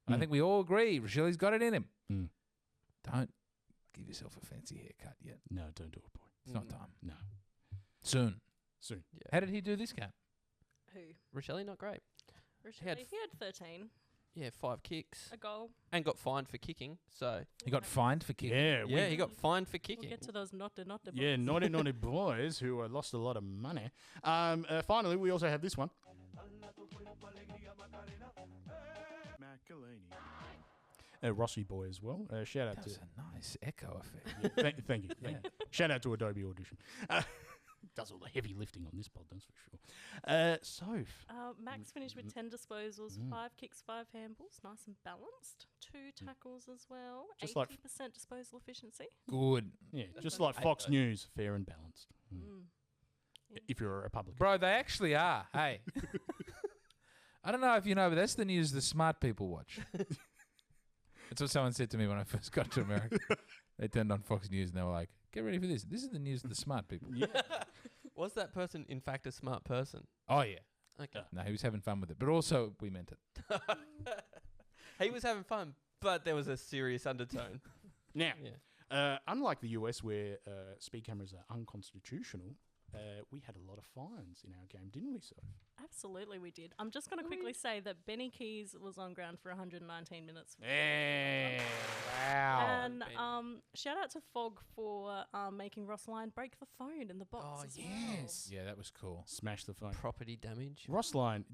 I Mm. think we all agree. Rochelle's got it in him. Mm. Don't give yourself a fancy haircut yet. No, don't do it, boy. It's not time. No, Soon. soon. Yeah. How did he do this game? who? Rochelle, not great. Rochelle, he had 13, Yeah, 5 kicks. a goal. And got fined for kicking. So, He got fined for kicking. Yeah, yeah, he got fined for We'll kicking. get to those not the Yeah, naughty boys who lost a lot of money. Finally, we also have this one. Rossi boy as well. Shout out That to. was a nice echo effect. Yeah, thank you. Yeah. Shout out to Adobe Audition. Does all the heavy lifting on this pod, that's for sure. Soph. Max finished with 10 disposals, Mm. 5 kicks, 5 handballs, nice and balanced. 2 tackles as well. Just 80% like- disposal efficiency. Good. Yeah, That's just okay. like Fox Hey, News, fair and balanced. Mm. Mm. If you're a Republican. Bro, they actually are. Hey. I don't know if you know, but that's the news the smart people watch. That's what someone said to me when I first got to America. They turned on Fox News and they were like, get ready for this. This is the news the smart people. Yeah. Was that person, in fact, a smart person? Oh, yeah. Okay. No, he was having fun with it. But also, we meant it. He was having fun, but there was a serious undertone. Now, Yeah. unlike the US where speed cameras are unconstitutional, we had a lot of fines in our game, didn't we, Soph? Absolutely, we did. I'm just going to quickly say that Benny Keys was on ground for 119 minutes. Wow. And Ben. shout out to Fog for making Rossline break the phone in the box. Oh, as yes. Yeah, that was cool. Smash the phone. Property damage. Rossline,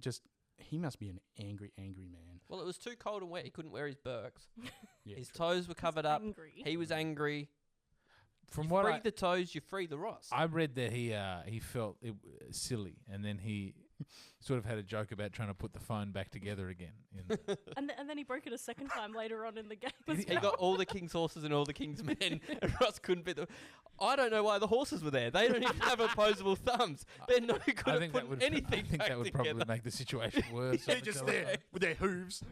he must be an angry, angry man. Well, it was too cold and wet. He couldn't wear his Birks. Yeah, His true. toes were covered up. Angry. He was angry. From You what free the toes, you free the Ross. I read that he felt it silly, and then he sort of had a joke about trying to put the phone back together again. And then he broke it a second time later on in the game. As He well. got all the king's horses and all the king's men, and Ross couldn't beat them. I don't know why the horses were there. They don't even have opposable thumbs. They're no good I at think that putting would anything I think back that would together. probably make the situation worse. They're just there with their hooves.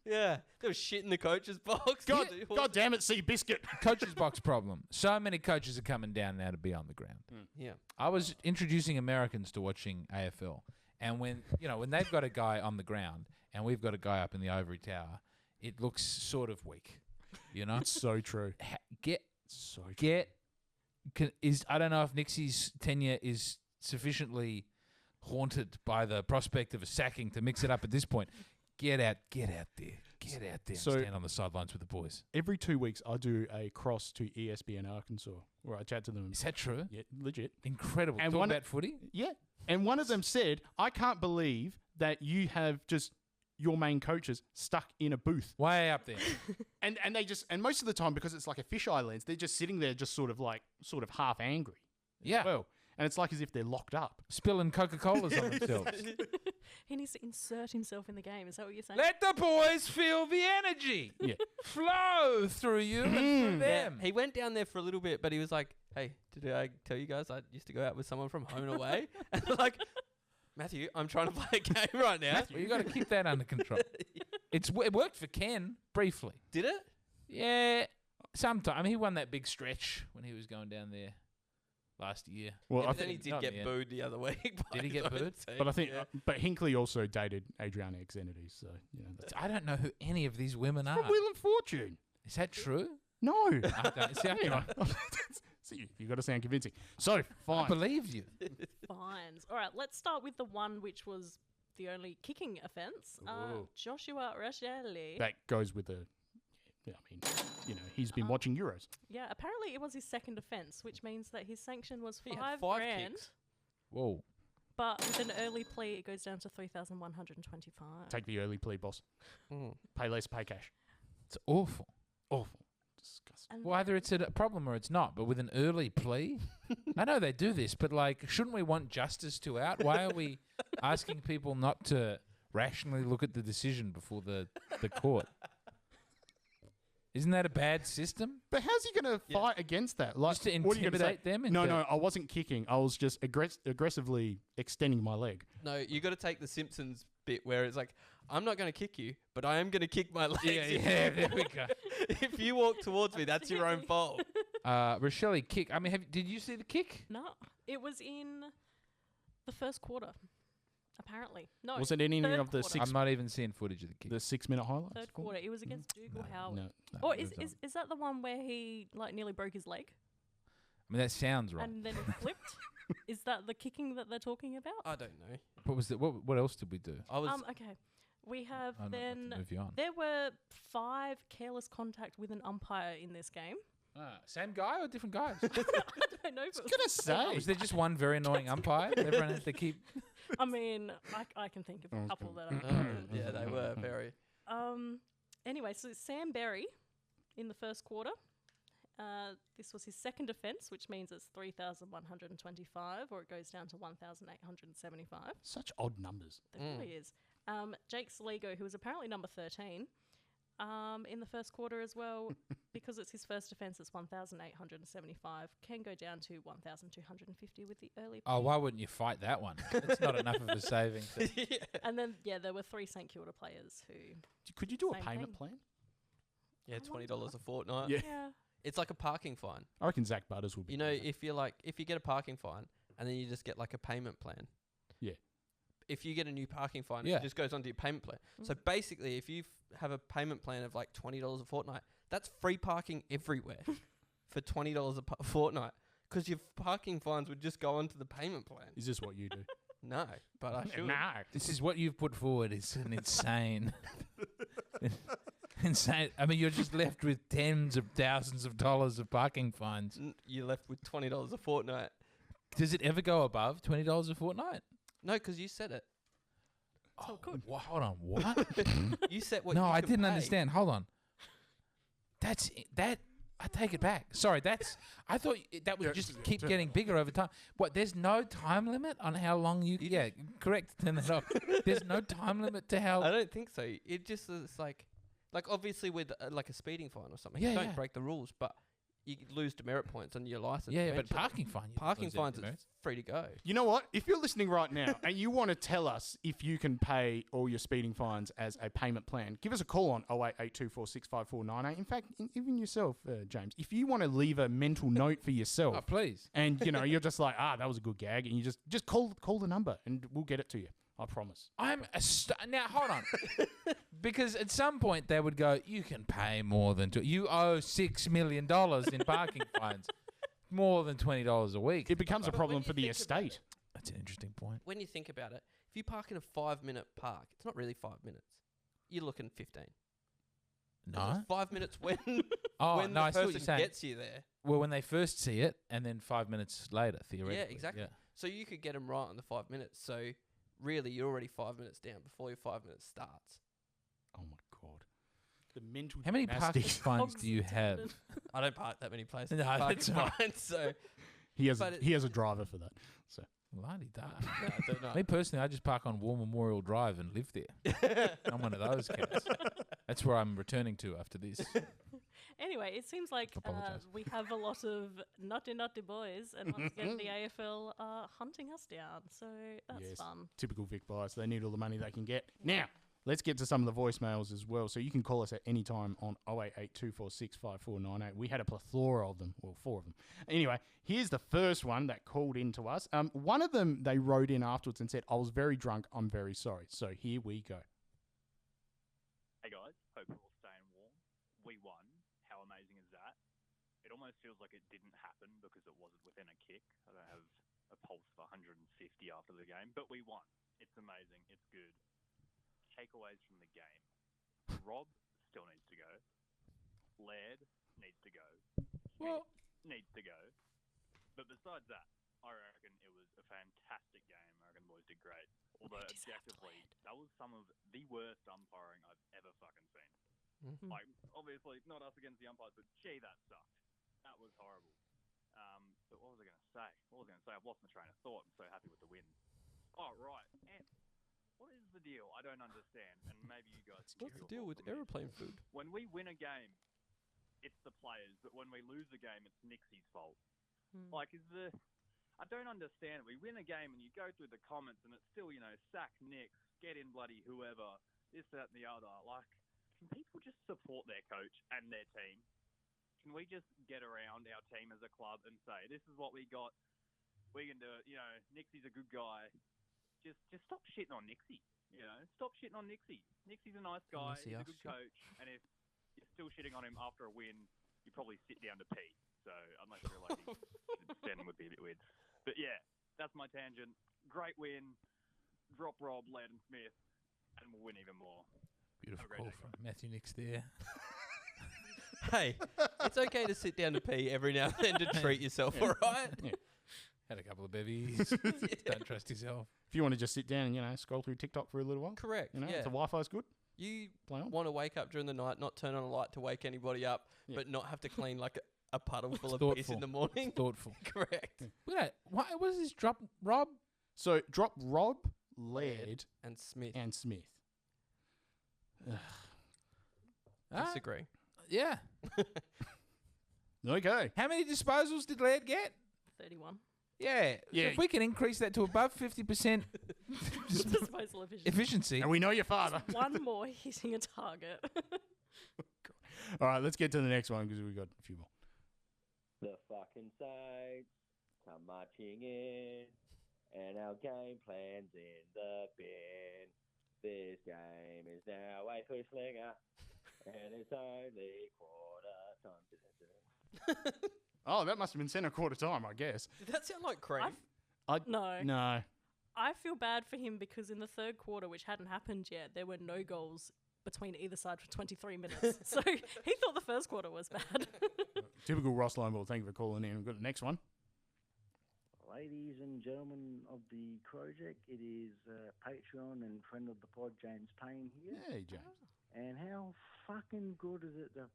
Yeah, there was shit in the coach's box. God, The God damn it, Seabiscuit. Coach's box problem. So many coaches are coming down now to be on the ground. Yeah. I was introducing Americans to watching AFL, and when they've got a guy on the ground and we've got a guy up in the ivory tower, it looks sort of weak. You know, It's so true. So true. I don't know if Nixie's tenure is sufficiently haunted by the prospect of a sacking to mix it up at this point. Get out there. Get out there So- and stand on the sidelines with the boys. Every 2 weeks, I do a cross to ESPN Arkansas where I chat to them. Is that true? Yeah, legit. Incredible. And Talk one- about footy? Yeah. And one of them said, I can't believe that you have just your main coaches stuck in a booth. Way up there. And they just, and most of the time, because it's like a fisheye lens, they're just sitting there just sort of half angry. Yeah. Well, and it's like as if they're locked up. Spilling Coca-Colas on themselves. He needs to insert himself in the game. Is that what you're saying? Let the boys feel the energy. Yeah. Flow through you and through them. He went down there for a little bit, but he was like, "Hey, did I tell you guys I used to go out with someone from Home and Away?" And I'm like, Matthew, I'm trying to play a game right now. Well, you got to keep that under control. It worked for Ken briefly. Did it? Yeah, sometime. He won that big stretch when he was going down there last year. Well, Yeah, I but then he think, did not get in the end. booed the other week. by Did he his get own booed? team. but I think, Yeah. but Hinkley also dated Adriana Xenidis, so you know. That's I don't know who any of these women are. from Wheel of Fortune. Is that true? No. I don't, see, I Anyway. can't- See, you got to sound convincing. So I fine. believe you. Fines. All right, let's start with the one which was the only kicking offence. Ooh. Joshua Racheli. That goes with the. Yeah, I mean, you know, he's been watching Euros. Yeah, apparently it was his second offence, which means that his sanction was He had five 5 grand. kicks. Whoa. But with an early plea, it goes down to 3,125. Take the early plea, boss. Mm. Pay less, pay cash. It's awful. Awful. Disgusting. And Well, either it's a problem or it's not, but with an early plea, I know they do this, but like, shouldn't we want justice to out? Why are we asking people not to rationally look at the decision before the court? Isn't that a bad system? But how's he going to Yeah. fight against that? Like, Just to what are you gonna say? intimidate them? No, into- no, I wasn't kicking. I was just aggressively extending my leg. No, you got to take the Simpsons bit where it's like, I'm not going to kick you, but I am going to kick my legs. Yeah, yeah, there we go. If you walk towards me, that's your own fault. Rochelle kick. I mean, did you see the kick? No, it was in the first quarter, apparently. No, Was it any third of the quarter. six- I'm not even seeing footage of the kick. The 6-minute highlights? Third quarter. It was against Dougal Howard. No. Or it was, is that the one where he like nearly broke his leg I mean, that sounds right. and then it flipped? Is that the kicking that they're talking about? I don't know. What was the, what else did we do? I was. Okay. We have I'm not then about to move you on. there were 5 careless contact with an umpire in this game. Same guy or different guys? I don't know if it was gonna the same. say. Was there just one very annoying umpire? that Everyone has to keep. I mean, I can think of a couple that are. yeah, they were very. Anyway, so Sam Berry in the first quarter. This was his second offence, which means it's 3,125, or it goes down to 1,875. Such odd numbers. There really is. Jake Saligo, who was apparently number 13, in the first quarter as well, because it's his first offence, it's 1,875. Can go down to 1,250 with the early. Oh, why wouldn't you fight that one? That's not enough of a saving. And then, there were 3 St Kilda players who. Could you do a Same payment thing. plan? Yeah, $20 a fortnight. Yeah. Yeah. It's like a parking fine. I reckon Zach Butters would be. You know, doing that. if you get a parking fine and then you just get like a payment plan. Yeah. If you get a new parking fine, Yeah. it just goes onto your payment plan. So basically, if you have a payment plan of like $20 a fortnight, that's free parking everywhere for $20 a fortnight. Because your parking fines would just go onto the payment plan. Is this what you do? No, but I should. This is what you've put forward. It's an insane. Insane. I mean, you're just left with tens of thousands of dollars of parking fines. You're left with $20 a fortnight. Does it ever go above $20 a fortnight? No, because you said it. So good. Hold on. What? You said what No, you I could didn't pay. understand. Hold on. That. I take it back. Sorry, I thought that would just keep getting bigger over time. What? There's no time limit on how long you? Yeah, correct. Turn that off. There's no time limit to how. I don't think so. It just is like obviously with like a speeding fine or something. Yeah, you don't yeah. break the rules, but you lose demerit points on your license. Yeah, but eventually. parking fine. you Parking lose fines out, is free to go. You know what? If you're listening right now and you want to tell us if you can pay all your speeding fines as a payment plan, give us a call on 0882465498. In fact, even yourself, James, if you want to leave a mental note for yourself, Oh, please. and you're just like, that was a good gag, and you just call the number and we'll get it to you. I promise. I'm now. Hold on, because at some point they would go. You can pay more than you owe $6 million in parking fines, more than $20 a week. It becomes a But problem when for you the think about estate. That's an interesting point. When you think about it, if you park in a 5-minute park, it's not really 5 minutes. You're looking 15. No. 5 minutes when Oh, when no, the I see what you're person saying. gets you there. Well, when they first see it, and then 5 minutes later, theoretically. Yeah, exactly. So you could get them right in the 5 minutes. So really, you're already 5 minutes down before your 5 minutes starts. Oh my god. The mental How many parking gymnastics. fines do you have? I don't park that many places. No, Parking that's all right. fines, so He has But he has a driver for that. So La-di-da. no, I don't know. Me personally, I just park on War Memorial Drive and live there. I'm one of those cats. That's where I'm returning to after this. Anyway, it seems like Apologise. we have a lot of naughty boys, and once again the AFL are hunting us down. So that's Yes. fun. typical Vic bias. They need all the money they can get. Now, let's get to some of the voicemails as well. So you can call us at any time on 0882465498. We had a plethora of them, well, 4 of them. Anyway, here's the first one that called in to us. One of them, they wrote in afterwards and said, I was very drunk, I'm very sorry. So here we go. Hey guys, hope you're all staying warm. We won. How amazing is that? It almost feels like it didn't happen because it wasn't within a kick. I don't have a pulse of 150 after the game, but we won. It's amazing. It's good. Takeaways from the game. Rob still needs to go. Laird needs to go. Well, Needs to go. But besides that, I reckon it was a fantastic game. I reckon the boys did great. Although objectively, that was some of the worst umpiring I've ever fucking seen. Mhm. Like, obviously, not us against the umpires, but gee, that sucked. That was horrible. But what was I going to say? I've lost my train of thought. I'm so happy with the win. Oh, right. And what is the deal? I don't understand. And maybe you guys can What's give the your deal with thoughts on this. aeroplane food? When we win a game, it's the players. But when we lose a game, it's Nixie's fault. Like, I don't understand. We win a game and you go through the comments and it's still, sack Nix, get in bloody whoever, this, that, and the other. Like, can people just support their coach and their team? Can we just get around our team as a club and say, this is what we got, we can do it, Nixie's a good guy. Just stop shitting on Nixie, Stop shitting on Nixie. Nixie's a nice guy, Unless he he's a asks good you. coach, and if you're still shitting on him after a win, you probably sit down to pee. So unless you're like standing would be a bit weird. But yeah, that's my tangent. Great win. Drop Rob, Laird and Smith, and we'll win even more. beautiful great call day, from Matthew Nix there. Hey, it's okay to sit down to pee every now and then to treat yourself, all right? Had a couple of bevies. Don't trust yourself. If you want to just sit down and, scroll through TikTok for a little while, Correct. if Yeah. the Wi-Fi's good, You play on. want to wake up during the night, not turn on a light to wake anybody up, Yeah. but not have to clean like a puddle full of Thoughtful. piss in the morning. Thoughtful. Correct. Look at that. What is this drop, Rob? So drop Rob, Laird, And Smith. and Smith. Disagree. Yeah. Okay. How many disposals did Laird get? 31. Yeah. Yeah. If we can increase that to above 50% Disposal efficiency. efficiency. And we know your father. One more hitting a target. All right, let's get to the next one because we've got a few more. The fucking Saints come marching in, and our game plan's in the bin. This game is now a three slinger, and it's only quarter time. Oh, that must have been centre quarter time, I guess. Did that sound like Crave? No. No. I feel bad for him because in the third quarter, which hadn't happened yet, there were no goals between either side for 23 minutes. So he thought the first quarter was bad. Typical Ross Lineball. Thank you for calling in. We've got the next one. Ladies and gentlemen of the Crowject, it is Patreon and friend of the pod, James Payne here. Hey, James. And how fucking good is it to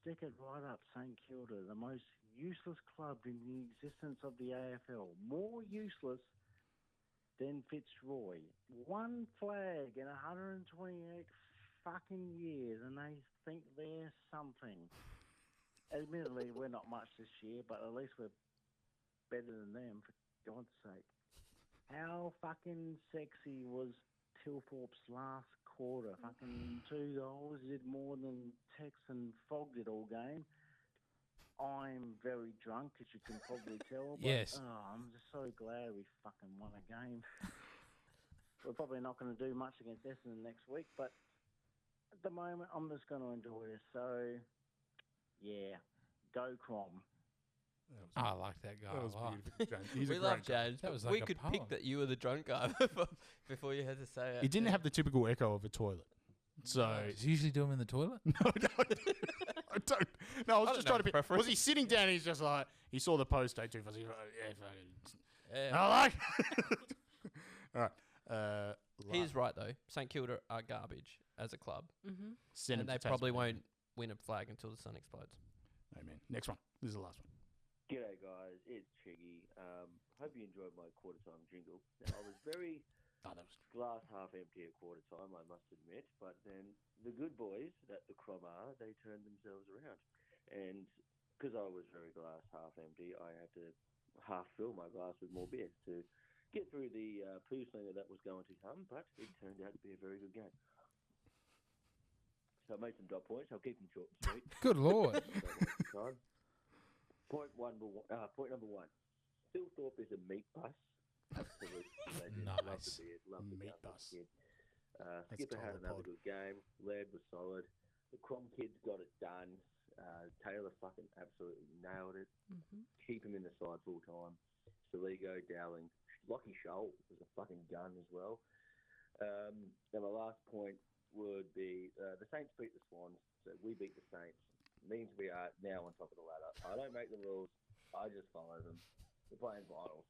stick it right up St Kilda, the most useless club in the existence of the AFL. More useless than Fitzroy. One flag in 128 fucking years, and they think they're something. Admittedly, we're not much this year, but at least we're better than them, for God's sake. How fucking sexy was Tilthorpe's last quarter? Fucking 2 goals, did more than Tex and Fogg did all game. I'm very drunk, as you can probably tell. But, Yes. I'm just so glad we fucking won a game. We're probably not going to do much against Essendon next week, but at the moment, I'm just going to enjoy this. So, yeah, go Crom. I like that guy That was a lot. beautiful, James. He's a We great love guy. James. That but was we like a could poem. pick that you were the drunk guy before you had to say it. It didn't have the typical echo of a toilet. So Does he usually do them in the toilet? no, I don't. No, I was I just don't trying to. know preference. Was he sitting down? And he's just like he saw the post day too. He's like, yeah, fucking. Yeah. I like. All right. He's right though. St Kilda are garbage as a club, Mm-hmm. Send and him they to probably Tasmania. won't win a flag until the sun explodes. Amen. Next one. This is the last one. G'day, guys. It's Chiggy. Hope you enjoyed my quarter time jingle. Now, I was very Oh, that was. glass half empty at quarter time, I must admit. But then the good boys that the Crom are, they turned themselves around. And because I was very glass half empty, I had to half fill my glass with more beer to get through the poo slinger that was going to come. But it turned out to be a very good game. So I made some drop points. I'll keep them short and sweet. Good lord. Time. Point number one. Phil Thorpe is a meat bus. Absolute legend. Love the Nice. beard. Love the Meat gun bus. kid. That's Skipper title had another pod. good game. Laird was solid. The Crom kids got it done. Taylor fucking absolutely nailed it. Mm-hmm. Keep him in the side full time. Saligo, Dowling. Lockie Scholl was a fucking gun as well. And my last point would be the Saints beat the Swans, so we beat the Saints. Means we are now on top of the ladder. I don't make the rules. I just follow them. We're playing finals.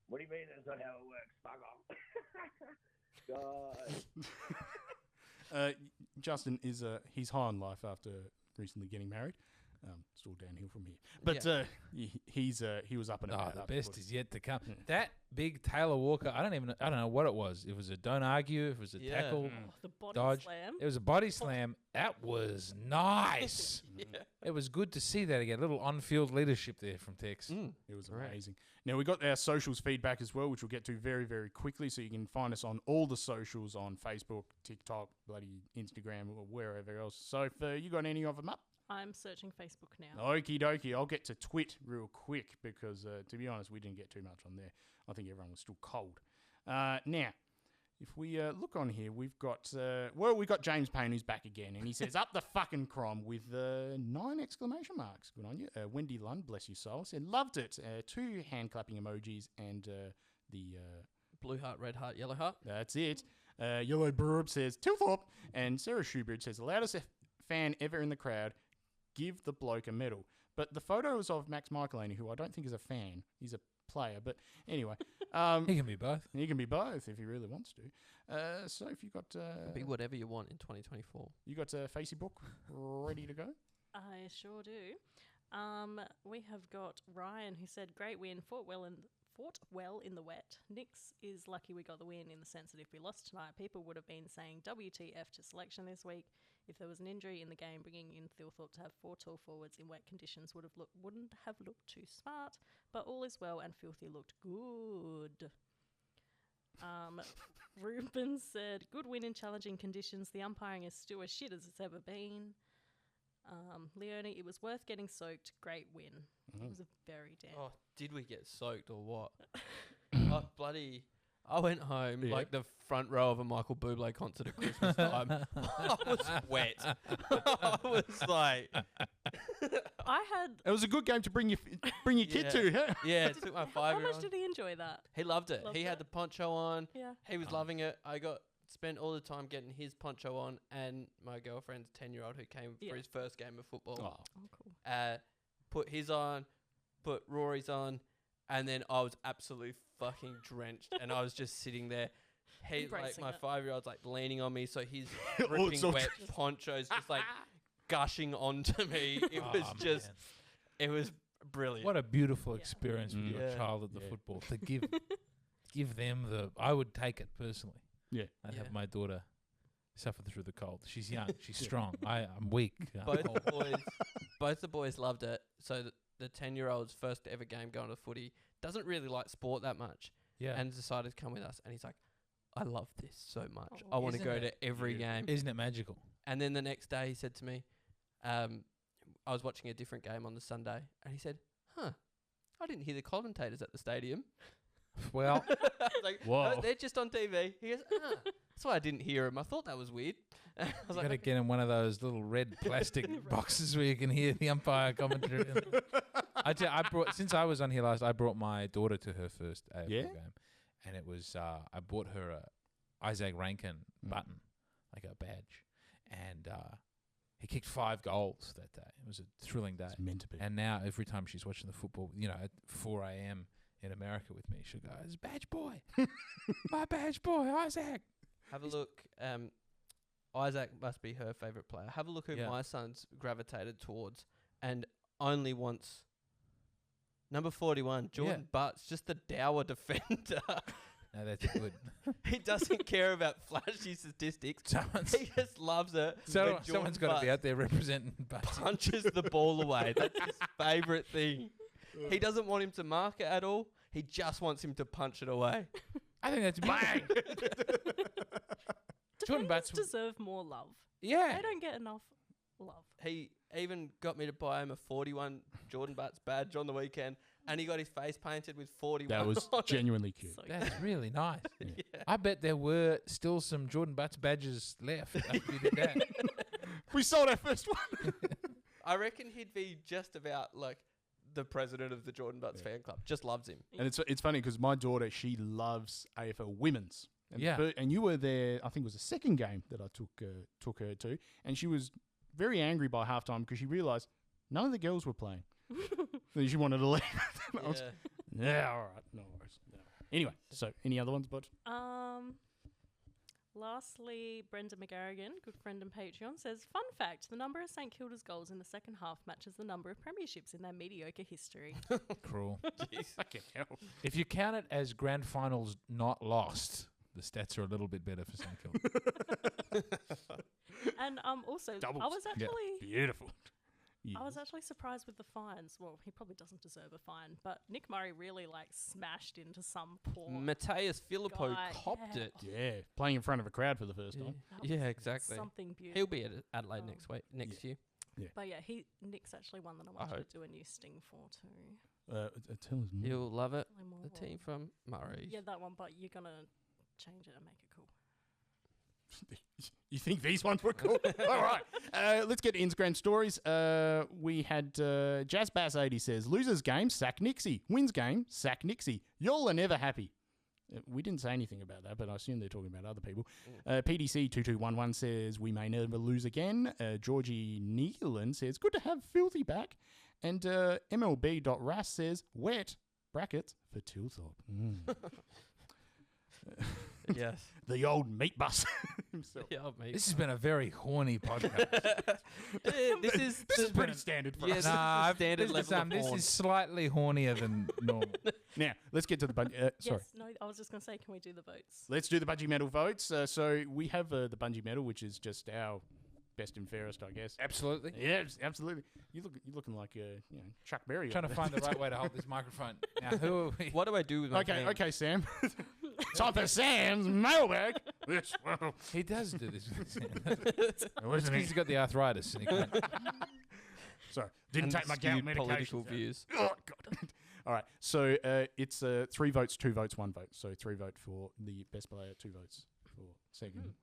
What do you mean that's not how it works? Fuck off. God. Justin is he's high on life after recently getting married. It's all downhill from here. But he was up and Oh, about. the after best footy. is yet to come. Yeah. That big Taylor Walker, I don't know what it was. It was a don't argue, if it was a Yeah. tackle, Oh, the body dodge. slam. It was a body slam. That was nice. Yeah. It was good to see that again. A little on-field leadership there from Tex. Mm. It was Right. amazing. Now, we got our socials feedback as well, which we'll get to very, very quickly. So you can find us on all the socials on Facebook, TikTok, bloody Instagram, or wherever else. So if you got any of them up? I'm searching Facebook now. Okie dokie. I'll get to Twit real quick because, to be honest, we didn't get too much on there. I think everyone was still cold. Now, if we look on here, we've got, we got James Payne who's back again. And he says, up the fucking Crom with 9 exclamation marks. Good on you. Wendy Lund, bless your soul, said, loved it. 2 hand clapping emojis and the... Blue heart, red heart, yellow heart. That's it. Yellow Burb says, Tilthorpe. And Sarah Schubert says, the loudest fan ever in the crowd. Give the bloke a medal. But the photos of Max Michelini, who I don't think is a fan, he's a player. But anyway, He can be both. he can be both if he really wants to. So if you got Be whatever you want in 2024. you got a Facey book ready to go? I sure do. We have got Ryan who said, great win, fought well in the wet. Nix is lucky we got the win in the sense that if we lost tonight, people would have been saying WTF to selection this week. If there was an injury in the game, bringing in Thilthorpe to have 4 tall forwards in wet conditions wouldn't have looked too smart, but all is well and Filthy looked good. Ruben said, good win in challenging conditions. The umpiring is still as shit as it's ever been. Leonie, it was worth getting soaked. Great win. It was a very damn... Oh, did we get soaked or what? Oh, bloody... I went home Yeah. like the front row of a Michael Bublé concert at Christmas time. I was wet. I was like... I had... It was a good game to bring your kid Yeah. to, huh? Yeah, it took my How much 5-year-old. did he enjoy that? He loved it. Loved He had it. the poncho on. Yeah. He was loving it. I spent all the time getting his poncho on and my girlfriend's 10-year-old who came Yeah. for his first game of football. Oh. Oh, cool. Put his on, put Rory's on, and then I was absolutely fucking drenched and I was just sitting there. He, like, Embracing my it. 5-year-old's like leaning on me, so his All dripping sorts wet of- poncho's just like gushing onto me. It was Oh, just, man. it was brilliant. What a beautiful Yeah. experience with your Yeah. child at the Yeah. football. To give them I would take it personally. Yeah. I'd Yeah. have my daughter suffer through the cold. She's young. She's strong. I'm weak. I'm both cold. both the boys loved it. So the 10-year-old's first ever game going to footy doesn't really like sport that much, Yeah. and decided to come with us. And he's like, "I love this so much. Oh. I want to Isn't go it to every game." Isn't it magical? And then the next day, he said to me, I was watching a different game on the Sunday, and he said, "Huh, I didn't hear the commentators at the stadium." Well, I was like, Whoa. "Oh, they're just on TV." He goes, "That's why I didn't hear him. I thought that was weird." I was you like, got to get in one of those little red plastic boxes where you can hear the umpire commentary. I brought, since I was on here last, I brought my daughter to her first AFL Yeah? game, and it was I bought her a Isaac Rankin button like a badge. And he kicked 5 goals that day. It was a thrilling day. It's meant to be. And now every time she's watching the football, at 4 a.m. in America with me, she'll go, "It's badge boy. My badge boy, Isaac." Have a look. Isaac must be her favourite player. Have a look who my son's gravitated towards, and only once. Number 41, Jordan Butts, just the dour defender. No, that's good. He doesn't care about flashy statistics. He just loves it. Someone's got to be out there representing Butts. Punches the ball away. That's his favourite thing. He doesn't want him to mark it at all. He just wants him to punch it away. I think that's bang. Jordan Butts deserve more love. Yeah. They don't get enough love. He even got me to buy him a 41 Jordan Butts badge on the weekend, and he got his face painted with 41. That was genuinely cute. So That's really nice. Yeah. I bet there were still some Jordan Butts badges left after you did that. We sold our first one. I reckon he'd be just about like the president of the Jordan Butts fan club. Just loves him. And it's funny because my daughter, she loves AFL women's. And Yeah. And you were there, I think it was the second game that I took her to, and she was very angry by halftime because she realised none of the girls were playing. So she wanted to leave. And I was, yeah, all right, no worries. No. Anyway, so any other ones, bud? Lastly, Brenda McGarrigan, good friend and Patreon, says, "Fun fact, the number of St Kilda's goals in the second half matches the number of premierships in their mediocre history." Cruel. Fucking hell. If you count it as grand finals not lost, the stats are a little bit better for St Kilda. And also, Doubles. I was actually... Beautiful. I was actually surprised with the fines. Well, he probably doesn't deserve a fine, but Nick Murray really smashed into some poor Mateus Filippo guy. copped Yeah. it. Yeah, playing in front of a crowd for the first time. That was Yeah, exactly. Something beautiful. He'll be at Adelaide next year. But yeah, Nick's actually one that I wanted to do a new sting for too. Tell us more. You'll love it. Probably more The team from Murray. Yeah, that one, but you're gonna change it and make it cool. You think these ones were cool? All right. Let's get to Instagram stories. We had Jazz Bass 80 says, "Losers game, sack Nixie. Wins game, sack Nixie. Y'all are never happy." We didn't say anything about that, but I assume they're talking about other people. PDC 2211 says, "We may never lose again." Georgie Neelan says, "Good to have Filthy back." And MLB.Ras says, "Wet, brackets, for Tilthorpe." Yes. The old meat bus himself. Yeah, mate. This has been a very horny podcast. This is This is pretty standard for us. Nah, standard level of this horn. is slightly hornier than normal. Now, let's get to the sorry. Yes, no, I was just gonna say, can we do the votes? Let's do the Bungee Medal votes. So we have the Bungee Medal, which is just our best and fairest, I guess. Absolutely. Yeah, absolutely. You're looking like Chuck Berry. Trying to find the right way to hold this microphone. Now, who are we? What do I do with my hand? Okay, Sam. Time for Sam's mailbag. Yes, well, He does do this. He's got the arthritis. And he can't. sorry, didn't take my gout Unskewed medication. political views. Oh God. All right, so it's 3 votes, 2 votes, 1 vote. So 3 vote for the best player, 2 votes for second,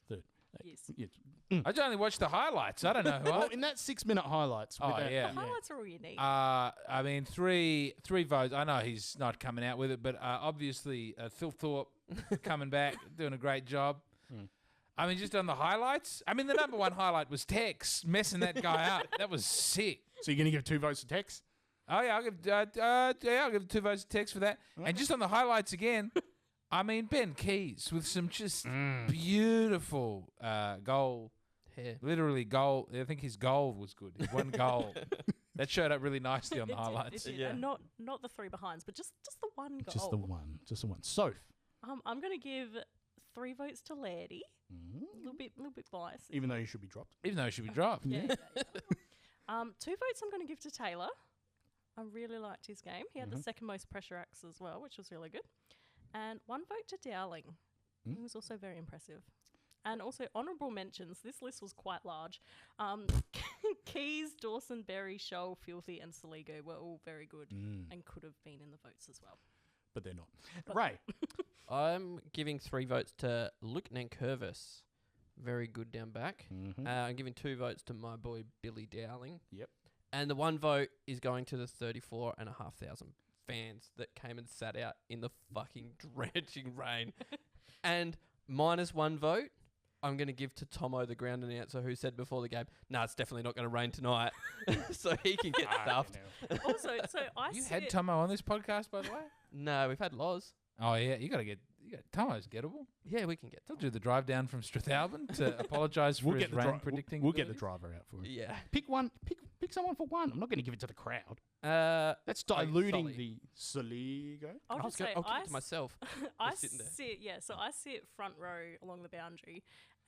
third. Yes. I only watched the highlights. I don't know who. Well, in that 6-minute highlights. Oh, yeah. The highlights are all you need. I mean, three votes. I know he's not coming out with it, but obviously Phil Thorpe coming back, doing a great job. I mean, just on the highlights. I mean, the number one highlight was Tex messing that guy up. That was sick. So you're going to give 2 votes to Tex? Oh yeah, I'll give 2 votes to Tex for that. And just on the highlights again. I mean, Ben Keys with some just beautiful goal. Hair. Literally goal. I think his goal was good. His one goal. That showed up really nicely on the highlights. It did. Yeah. And not the 3 behinds, but just the one goal. Just the one. Just the one. Soph. I'm going to give 3 votes to Lairdy. A little bit biased. Even though you should be dropped. Even though it should be dropped. Yeah. 2 votes I'm going to give to Taylor. I really liked his game. He had the second most pressure acts as well, which was really good. And 1 vote to Dowling. He was also very impressive. And also honourable mentions. This list was quite large. Keys, Dawson, Berry, Shoal, Filthy and Saligo were all very good and could have been in the votes as well. But they're not. Ray. I'm giving 3 votes to Luke Nankervis. Very good down back. I'm giving 2 votes to my boy Billy Dowling. Yep. And the 1 vote is going to the 34,500 fans that came and sat out in the fucking drenching rain. And -1 vote I'm going to give to Tomo, the ground announcer, who said before the game, "No, it's definitely not going to rain tonight," so he can get stuffed. Also, so I You sit. had Tomo on this podcast, by the way? No, we've had Loz. Oh, yeah. You got Tomo's gettable. Yeah, we can get. He'll do the drive down from Strathalbyn to apologise for his rain predicting. We'll get the abilities. driver out for him. Yeah. Pick one. Pick someone for one. I'm not going to give it to the crowd. That's Sully. diluting the Soligo. I'll just say I'll give I it to myself. I Just sitting there. sit, yeah. So I sit front row along the boundary,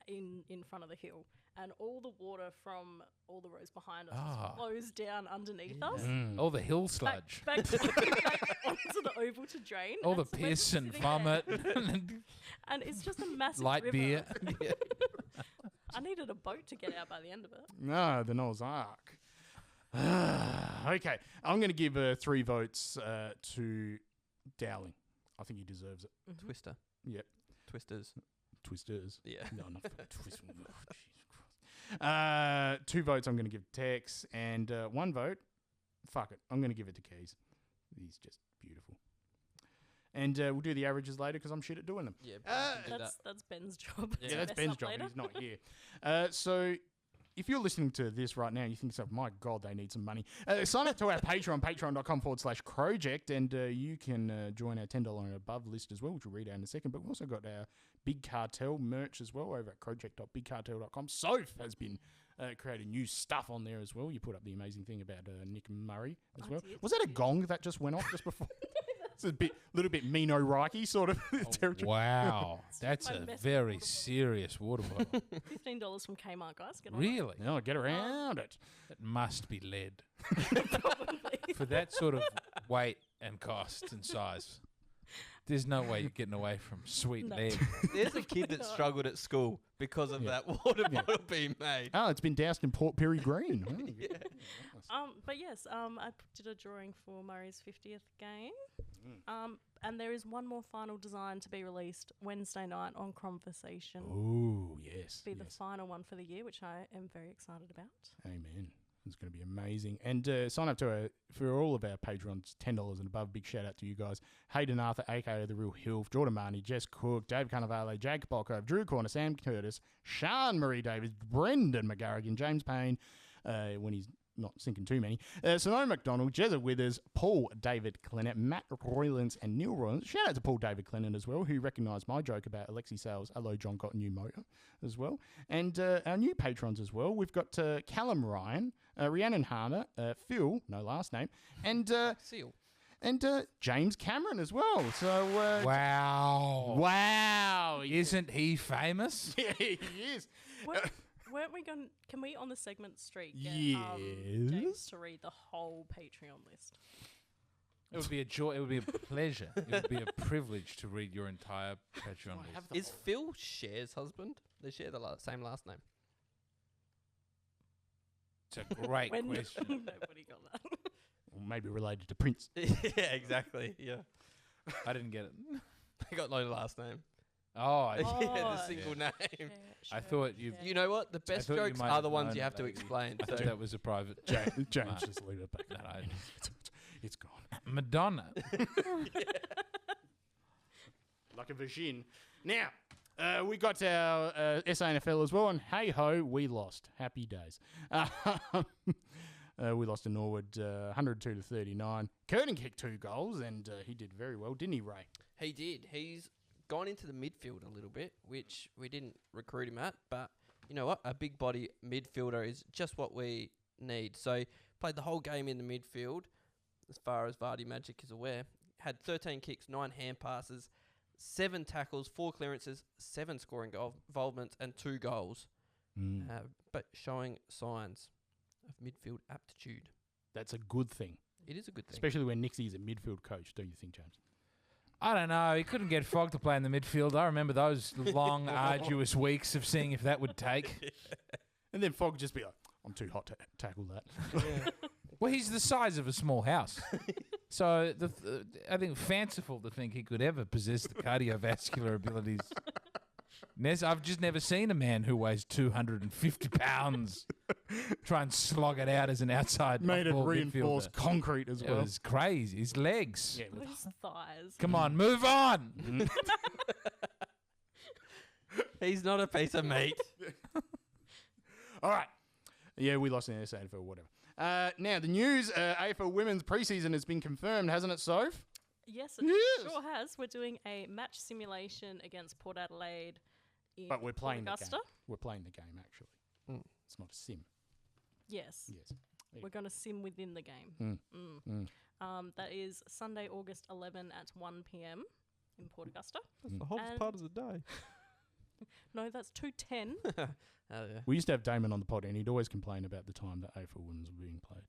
in front of the hill, and all the water from all the rows behind us just flows down underneath us. All the hill sludge. Back onto the oval to drain. All the and so we're piss just and sitting there, vomit. and it's just a massive Light river. beer. I needed a boat to get out by the end of it. No, the Noah's Ark. Okay, I'm going to give 3 votes to Dowling. I think he deserves it. Twister. Yep. Twisters. Twisters. Yeah. No, not twist. Oh, Jesus Christ. 2 votes I'm going to give Tex, and 1 vote, fuck it, I'm going to give it to Keys. He's just beautiful. And we'll do the averages later because I'm shit at doing them. Yeah. That's Ben's job. Yeah, to that's mess Ben's up job. later. He's not here. So if you're listening to this right now, you think to yourself, my God, they need some money. Sign up to our Patreon, patreon.com/Crowject, and you can join our $10 and above list as well, which we'll read out in a second. But we've also got our Big Cartel merch as well over at crowject.bigcartel.com. Soph has been creating new stuff on there as well. You put up the amazing thing about Nick Murray as well. did. Was that a gong that just went off just before? It's a little bit Mino Reiki sort of territory. Wow. That's my a best very water bottle. serious water bottle. $15 from Kmart, guys. Get on it. Really? No, get around it. It must be lead. Probably. For that sort of weight and cost and size. There's no way you're getting away from sweet No. lead. There's a kid that struggled at school because of that water bottle being made. Oh, it's been doused in Port Perry Green. Oh, Yeah. But yes, I did a drawing for Murray's 50th game. And there is one more final design to be released Wednesday night on Conversation. Oh, yes. Be the final one for the year, which I am very excited about. Amen. It's going to be amazing. And sign up to for all of our patrons, $10 and above. Big shout out to you guys. Hayden Arthur, a.k.a. The Real Hilf, Jordan Marnie, Jess Cook, Dave Cannavale, Jake Bocko, Drew Corner, Sam Curtis, Sean Marie Davis, Brendan McGarrigan, James Payne, when he's not sinking too many, Simone McDonald, Jezza Withers, Paul David Clennett, Matt Roylance, and Neil Roylance. Shout out to Paul David Clennett as well, who recognised my joke about Alexi Sales. Hello, John got a new motor as well. And our new patrons as well. We've got Callum Ryan, Rhiannon Harner, Phil, no last name, and Seal. and James Cameron as well. So Wow. wow, Isn't he famous? yeah, he is. Weren't we going? Can we on the segment street get Yes. James to read the whole Patreon list? It would be a joy. It would be a pleasure. It would be a privilege to read your entire Patreon list. Is Phil Cher's husband? They share the same last name. It's a great When question. nobody got that. Or maybe related to Prince. Yeah, exactly. Yeah. I didn't get it. They got no last name. Oh, Yeah, the Oh, single name. I thought you- You know what? The best thought you jokes might are have the ones known you it, have to lady. explain. I So thought that was a private. James, Mark. just leave it back. No, no, It's gone. Madonna. Like a virgin. Now, we got our SANFL as well, and hey ho, we lost. Happy days. We lost to Norwood 102 to 39. Curtin kicked 2 goals, and he did very well, didn't he, Ray? he did. He's gone into the midfield a little bit, which we didn't recruit him at. But you know what? A big body midfielder is just what we need. So played the whole game in the midfield, as far as Vardy Magic is aware. Had 13 kicks, 9 hand passes, 7 tackles, 4 clearances, 7 scoring involvements, and 2 goals. But showing signs of midfield aptitude. That's a good thing, It is a good thing. especially when Nixie is a midfield coach, don't you think, James? I don't know. He couldn't get Fogg to play in the midfield. I remember those long, arduous weeks of seeing if that would take. And then Fogg just be like, I'm too hot to tackle that. Well, he's the size of a small house. So I think fanciful to think he could ever possess the cardiovascular abilities. I've just never seen a man who weighs 250 pounds try and slog it out as an outside Made of off-ball reinforced midfielder. concrete as It well. was crazy. His legs. Yeah, His thighs. Come on, move on. He's not a piece of meat. All right. Yeah, we lost in the AFL, whatever. Now, the news, AFL Women's preseason has been confirmed, hasn't it, Soph? Yes, it Yes. sure has. We're doing a match simulation against Port Adelaide in But we're playing Port the Augusta. game. We're playing the game, actually. It's not a sim. Yes. Yes. We're going to sim within the game. That is Sunday, August 11 at 1 p.m. in Port Augusta. That's the hottest And- part of the day. No, that's 2:10. Oh, yeah. We used to have Damon on the pod, and he'd always complain about the time that AFL Women's were being played.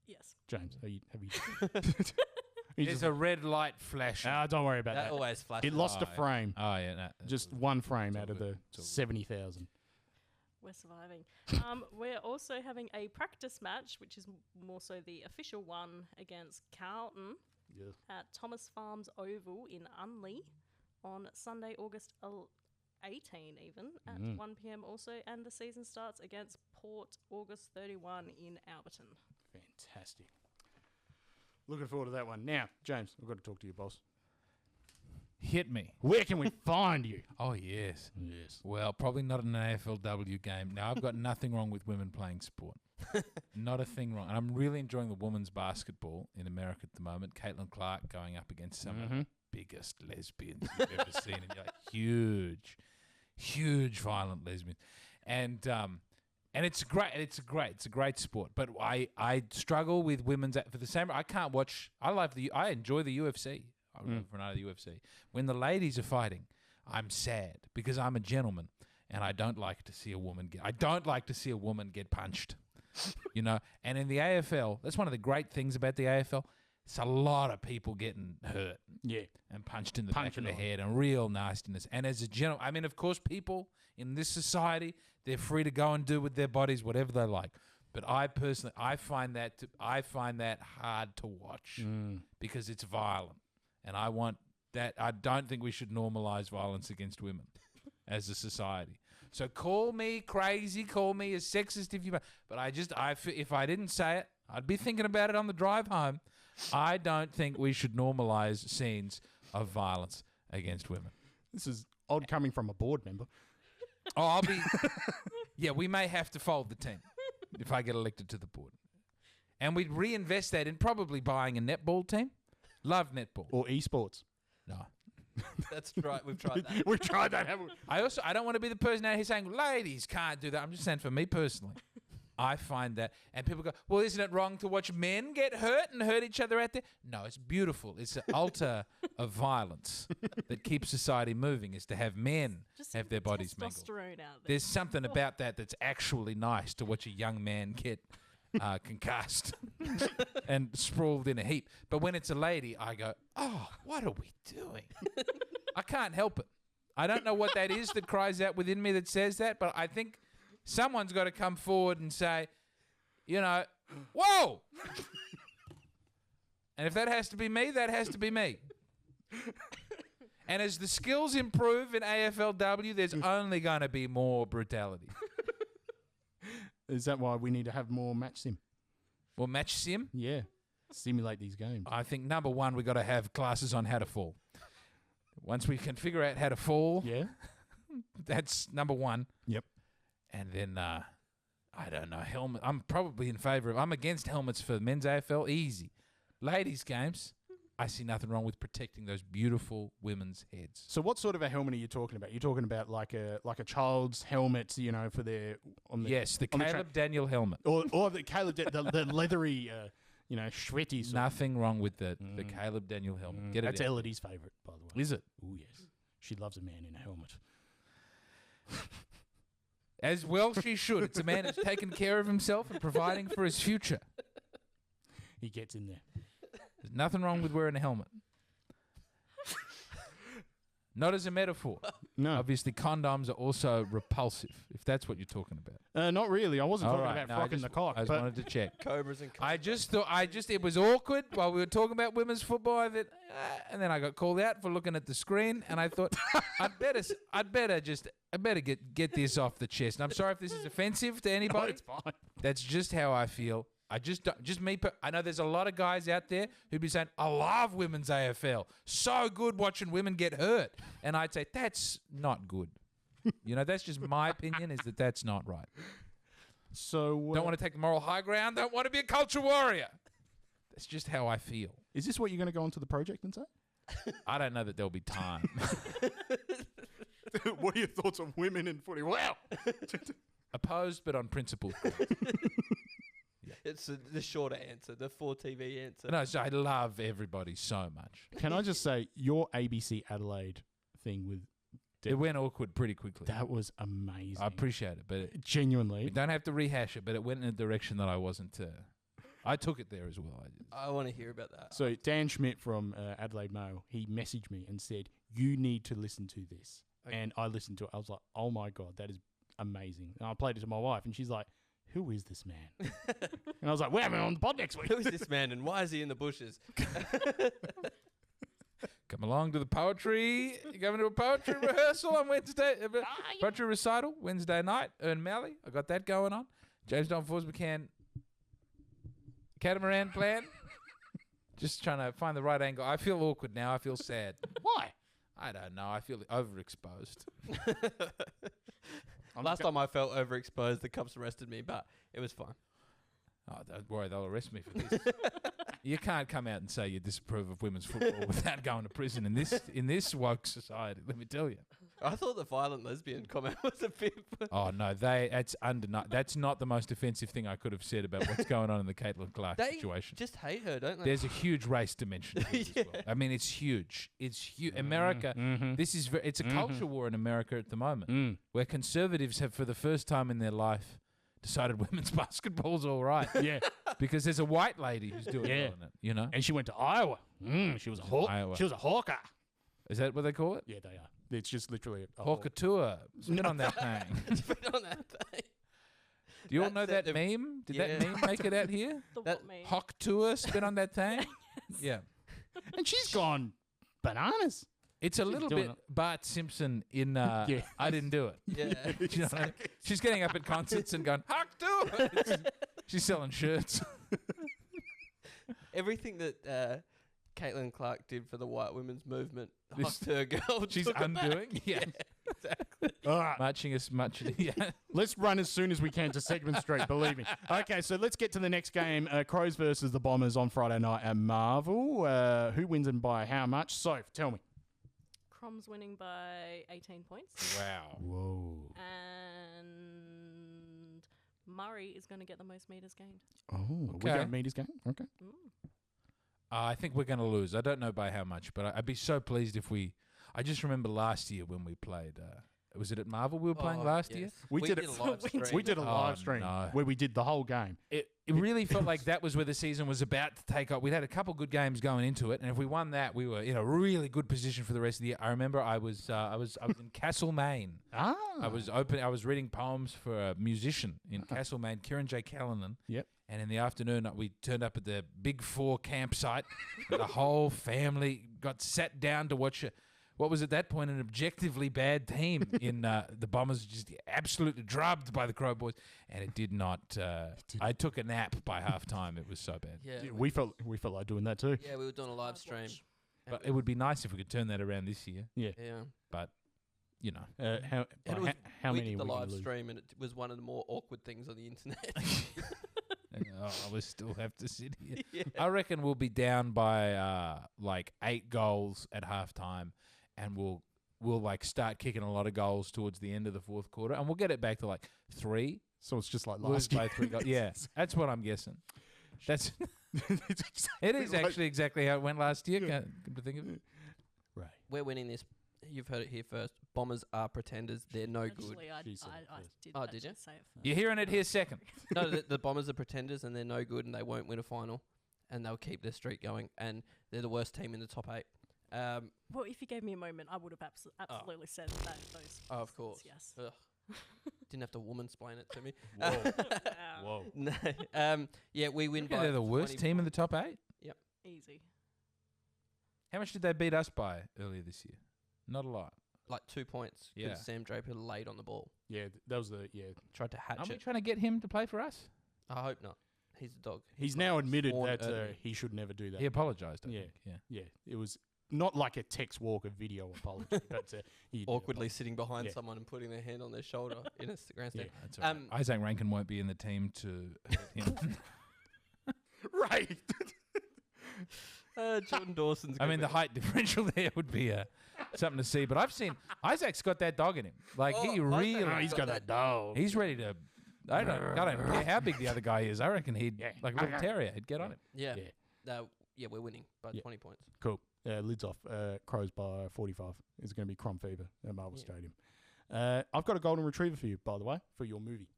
Yes. James, have you... There's a red light flashing. Don't worry about That that. always flashes. It lost a yeah. frame. Oh, yeah. No, Just one frame all out of good. the It's all good. 70,000. We're surviving. We're also having a practice match, which is more so the official one, against Carlton Yeah. at Thomas Farms Oval in Unley on Sunday, August 18 even, at 1 p.m. also. And the season starts against Port August 31 in Alberton. Fantastic. Looking forward to that one. Now, James, I've got to talk to you, boss. Hit me. Where can we find you? Oh, yes. Yes. Well, probably not an AFLW game. Now, I've got nothing wrong with women playing sport. Not a thing wrong. And I'm really enjoying the women's basketball in America at the moment. Caitlin Clark going up against some of the biggest lesbians you've ever seen. And you're like, huge violent lesbians. And it's great. It's a great sport. But I struggle with women's for the same. I can't watch. I enjoy the UFC. I would for another UFC. When the ladies are fighting, I'm sad because I'm a gentleman and I don't like to see a woman get punched. You know. And in the AFL, that's one of the great things about the AFL. It's a lot of people getting hurt. Yeah. And punched in the back of the head and real nastiness. And as a general, I mean, of course, people in this society, they're free to go and do with their bodies whatever they like. But I personally, I find that hard to watch because it's violent. And I want that. I don't think we should normalize violence against women as a society. So call me crazy, call me as sexist if you want. But if I didn't say it, I'd be thinking about it on the drive home. I don't think we should normalize scenes of violence against women. This is odd coming from a board member. Oh, I'll be... Yeah, we may have to fold the team if I get elected to the board. And we'd reinvest that in probably buying a netball team. Love netball. Or esports. No. That's right. We've tried that. We've tried that, haven't we? I don't want to be the person out here saying, ladies can't do that. I'm just saying for me personally. I find that, and people go, well, isn't it wrong to watch men get hurt and hurt each other out there? No, it's beautiful. It's an altar of violence that keeps society moving, is to have men Just have their bodies mangled. testosterone out there. There's something about that that's actually nice to watch a young man get concussed and sprawled in a heap. But when it's a lady, I go, oh, what are we doing? I can't help it. I don't know what that is that cries out within me that says that, but I think someone's got to come forward and say, you know, whoa! And if that has to be me, that has to be me. And as the skills improve in AFLW, there's only going to be more brutality. Is that why we need to have more match sim? Well, match sim? Yeah. Simulate these games. I think number one, we've got to have classes on how to fall. Once we can figure out how to fall, Yeah. that's number one. Yep. And then, I don't know, helmet. I'm probably in favour of, I'm against helmets for men's AFL, easy. Ladies' games, I see nothing wrong with protecting those beautiful women's heads. So what sort of a helmet are you talking about? You're talking about like a child's helmet, you know, for their on the Yes, the on Caleb Daniel helmet. or the Caleb the leathery you know, sweaty sort. Nothing wrong with the Caleb Daniel helmet. Get it That's out. Elodie's favourite, by the way. Is it? Oh yes. She loves a man in a helmet. As well she should. It's a man that's taking care of himself and providing for his future. He gets in there. There's nothing wrong with wearing a helmet. Not as a metaphor. No. Obviously, condoms are also repulsive, if that's what you're talking about. Not really. I wasn't All talking right, about no, I frocking just- the cock. I just but wanted to check. Cobras and I just thought, it was awkward while we were talking about women's football. And then I got called out for looking at the screen, and I thought, I'd better get this off the chest. And I'm sorry if this is offensive to anybody. it's fine. That's just how I feel. I just don't, just me. I know there's a lot of guys out there who'd be saying, I love women's AFL. So good watching women get hurt. And I'd say, that's not good. That's just my opinion, is that that's not right. So Don't want to take the moral high ground. Don't want to be a culture warrior. That's just how I feel. is this what you're going to go onto the project and say? I don't know that there'll be time. What are your thoughts on women in footy? Wow. Opposed, but on principle. It's the shorter answer, the 4TV answer. No, so I love everybody so much. Can I just say, your ABC Adelaide thing with It went awkward pretty quickly. that was amazing. I appreciate it, but we Genuinely. don't have to rehash it, but it went in a direction that I wasn't... I took it there as well. I want to hear about that. So Dan Schmidt from Adelaide Mail, he messaged me and said, you need to listen to this. Okay. And I listened to it. I was like, oh my God, that is amazing. And I played it to my wife and she's like, who is this man? And I was like, we're having him on the pod next week. Who is this man and why is he in the bushes? Come along to the poetry. You're going to a poetry rehearsal on Wednesday. Poetry recital, Wednesday night. Ern Malley. I got that going on. James Donald Forbes MCCAN. Catamaran plan. Just trying to find the right angle. I feel awkward now. I feel sad. Why? I don't know. I feel overexposed. Last time I felt overexposed, the cops arrested me, but it was fine. Oh, don't worry. They'll arrest me for this. You can't come out and say you disapprove of women's football without going to prison in this woke society. Let me tell you. I thought the violent lesbian comment was a bit... Oh no, that's not the most offensive thing I could have said about what's going on in the Caitlin Clark They situation. just hate her, don't they? There's a huge race dimension to it as well. I mean, it's huge. It's huge. America. This is it's a culture war in America at the moment, where conservatives have, for the first time in their life, decided women's basketball's all right. Yeah. Because there's a white lady who's doing well in it. And she went to Iowa. She was a Iowa. She was a hawker. Is that what they call it? Yeah, they are. It's just literally a Hawker tour. Spit on that thing. Spit on that thing. Do you all know That's that it. meme? Did Yeah. that meme make it out here? The That what mean? Hawk tour, spit on that thing? Yeah. And she's gone bananas. It's a little doing bit it. Bart Simpson in Yeah. I Didn't Do It. Yeah. You know what I mean? She's getting up at concerts and going, Hawk tour! She's selling shirts. Everything that Caitlin Clark did for the white women's movement, This- Hot her girl. She's took it back. undoing. Yeah. Exactly. All right. Marching us much. Yeah. Let's run as soon as we can to Segment Street, believe me. Okay, so let's get to the next game. Crows versus the Bombers on Friday night at Marvel. Who wins and by how much? Soph, tell me. Crom's winning by 18 points. Wow. Whoa. And Murray is going to get the most meters gained. Oh, Okay. we don't meet his game? Okay. I think we're going to lose. I don't know by how much, but I'd be so pleased if we... I just remember last year when we played... was it at Marvel we were playing last year? We did a live stream. We did a Oh, live stream no. where we did the whole game. It really felt like that was where the season was about to take off. We'd had a couple good games going into it, and if we won that, we were in a really good position for the rest of the year. I remember I was in Castlemaine. Ah. I was reading poems for a musician in Castlemaine, Kieran J. Callanan. Yep. And in the afternoon, we turned up at the Big Four campsite. The whole family got sat down to watch what was at that point an objectively bad team in the Bombers, just absolutely drubbed by the Crow boys. And it did not. I took a nap by halftime. It was so bad. Yeah, We felt like doing that too. we were doing a live stream. But it would be nice if we could turn that around this year. Yeah. Yeah. But, you know. How And it was, how we many did the are we gonna live lose? stream, and it was one of the more awkward things on the internet. We still have to sit here. Yeah. I reckon we'll be down by like 8 goals at halftime, and we'll like start kicking a lot of goals towards the end of the fourth quarter, and we'll get it back to like 3. So it's just like Lose last year. by 3 goals. Yeah, that's what I'm guessing. That's it is like- actually exactly how it went last year. Come to think of it. Right. We're winning this. You've heard it here first. Bombers are pretenders. They're no good. Actually, I She said it did Oh, actually did you? say it first. You're hearing it here second. No, the Bombers are pretenders, and they're no good, and they won't win a final, and they'll keep their streak going, and they're the worst team in the top 8. Well, if you gave me a moment, I would have absolutely said that. Those. Oh, of course. Yes. Ugh. Didn't have to woman-splain it to me. Whoa. No. Yeah, we win by. They're the worst 20 team in the top 8. Easy. How much did they beat us by earlier this year? Not a lot. Like 2 points. Yeah. Because Sam Draper laid on the ball. Yeah, that was Tried to hatch Aren't we it. trying to get him to play for us? I hope not. He's a dog. He's now admitted sworn that enemy. he should never do that. He apologised. I Yeah. think. Yeah. Yeah, it was not like a Tex Walker video apology, but he did Awkwardly apologise. sitting behind Yeah. someone and putting their hand on their shoulder in a grandstand. That's all right. Isaac Rankin won't be in the team to hurt him. Right. Jordan Dawson's. I mean, the height differential there would be something to see. But I've seen Isaac's got that dog in him. Like he really, He's got that dog. he's ready to. I don't care how big the other guy is. I reckon he'd like a little terrier. He'd get on him. Yeah. Yeah. Yeah, we're winning by Yeah. 20 points. Cool. Lids off. Crows by 45. It's going to be Crom Fever at Marvel Yeah. Stadium. I've got a golden retriever for you, by the way, for your movie.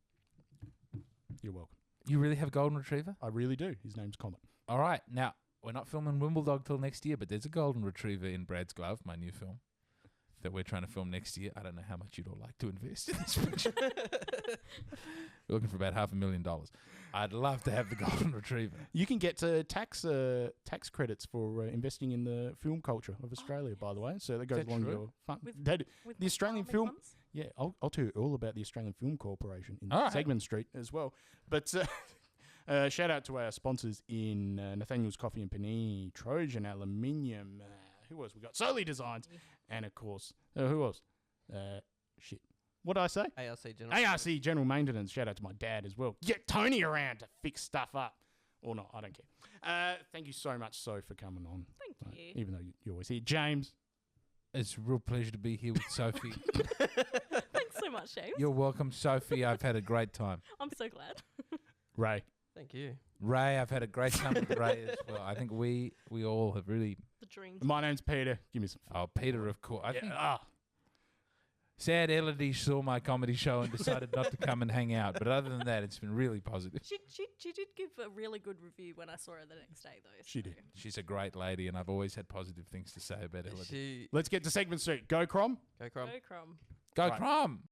You're welcome. You really have a golden retriever? I really do. His name's Comet. All right. Now we're not filming Wimbledog till next year, but there's a golden retriever in Brad's Glove, my new film, that we're trying to film next year. I don't know how much you'd all like to invest in this picture. We're looking for about $500,000. I'd love to have the golden retriever. You can get tax credits for investing in the film culture of Australia, by the way. So that goes that along true? your fun. With The Australian farming film. ones? Yeah, I'll tell you all about the Australian Film Corporation in All right. Segment Street as well. But shout out to our sponsors in Nathaniel's Coffee and Panini, Trojan Aluminium. Who else we got? Solely Designs, and of course, who else? Shit. What did I say? ARC General. ARC General Maintenance. Shout out to my dad as well. Get Tony around to fix stuff up. Or not, I don't care. Thank you so much, So, for coming on. Thank you. Even though you're always here. James. It's a real pleasure to be here with Sophie. Thanks so much, James. You're welcome, Sophie. I've had a great time. I'm so glad. Ray. Thank you. Ray, I've had a great time with Ray as well. I think we all have really. The dream. My name's Peter. Give me some. Oh, Peter, of course. I think Ah. Sad Elodie saw my comedy show and decided not to come and hang out. But other than that, it's been really positive. She did give a really good review when I saw her the next day, though. She so- did. She's a great lady, and I've always had positive things to say about Elodie. She Let's get to Segment Street. Go, Crom. go Crom. Go Crom. Go Right. Crom!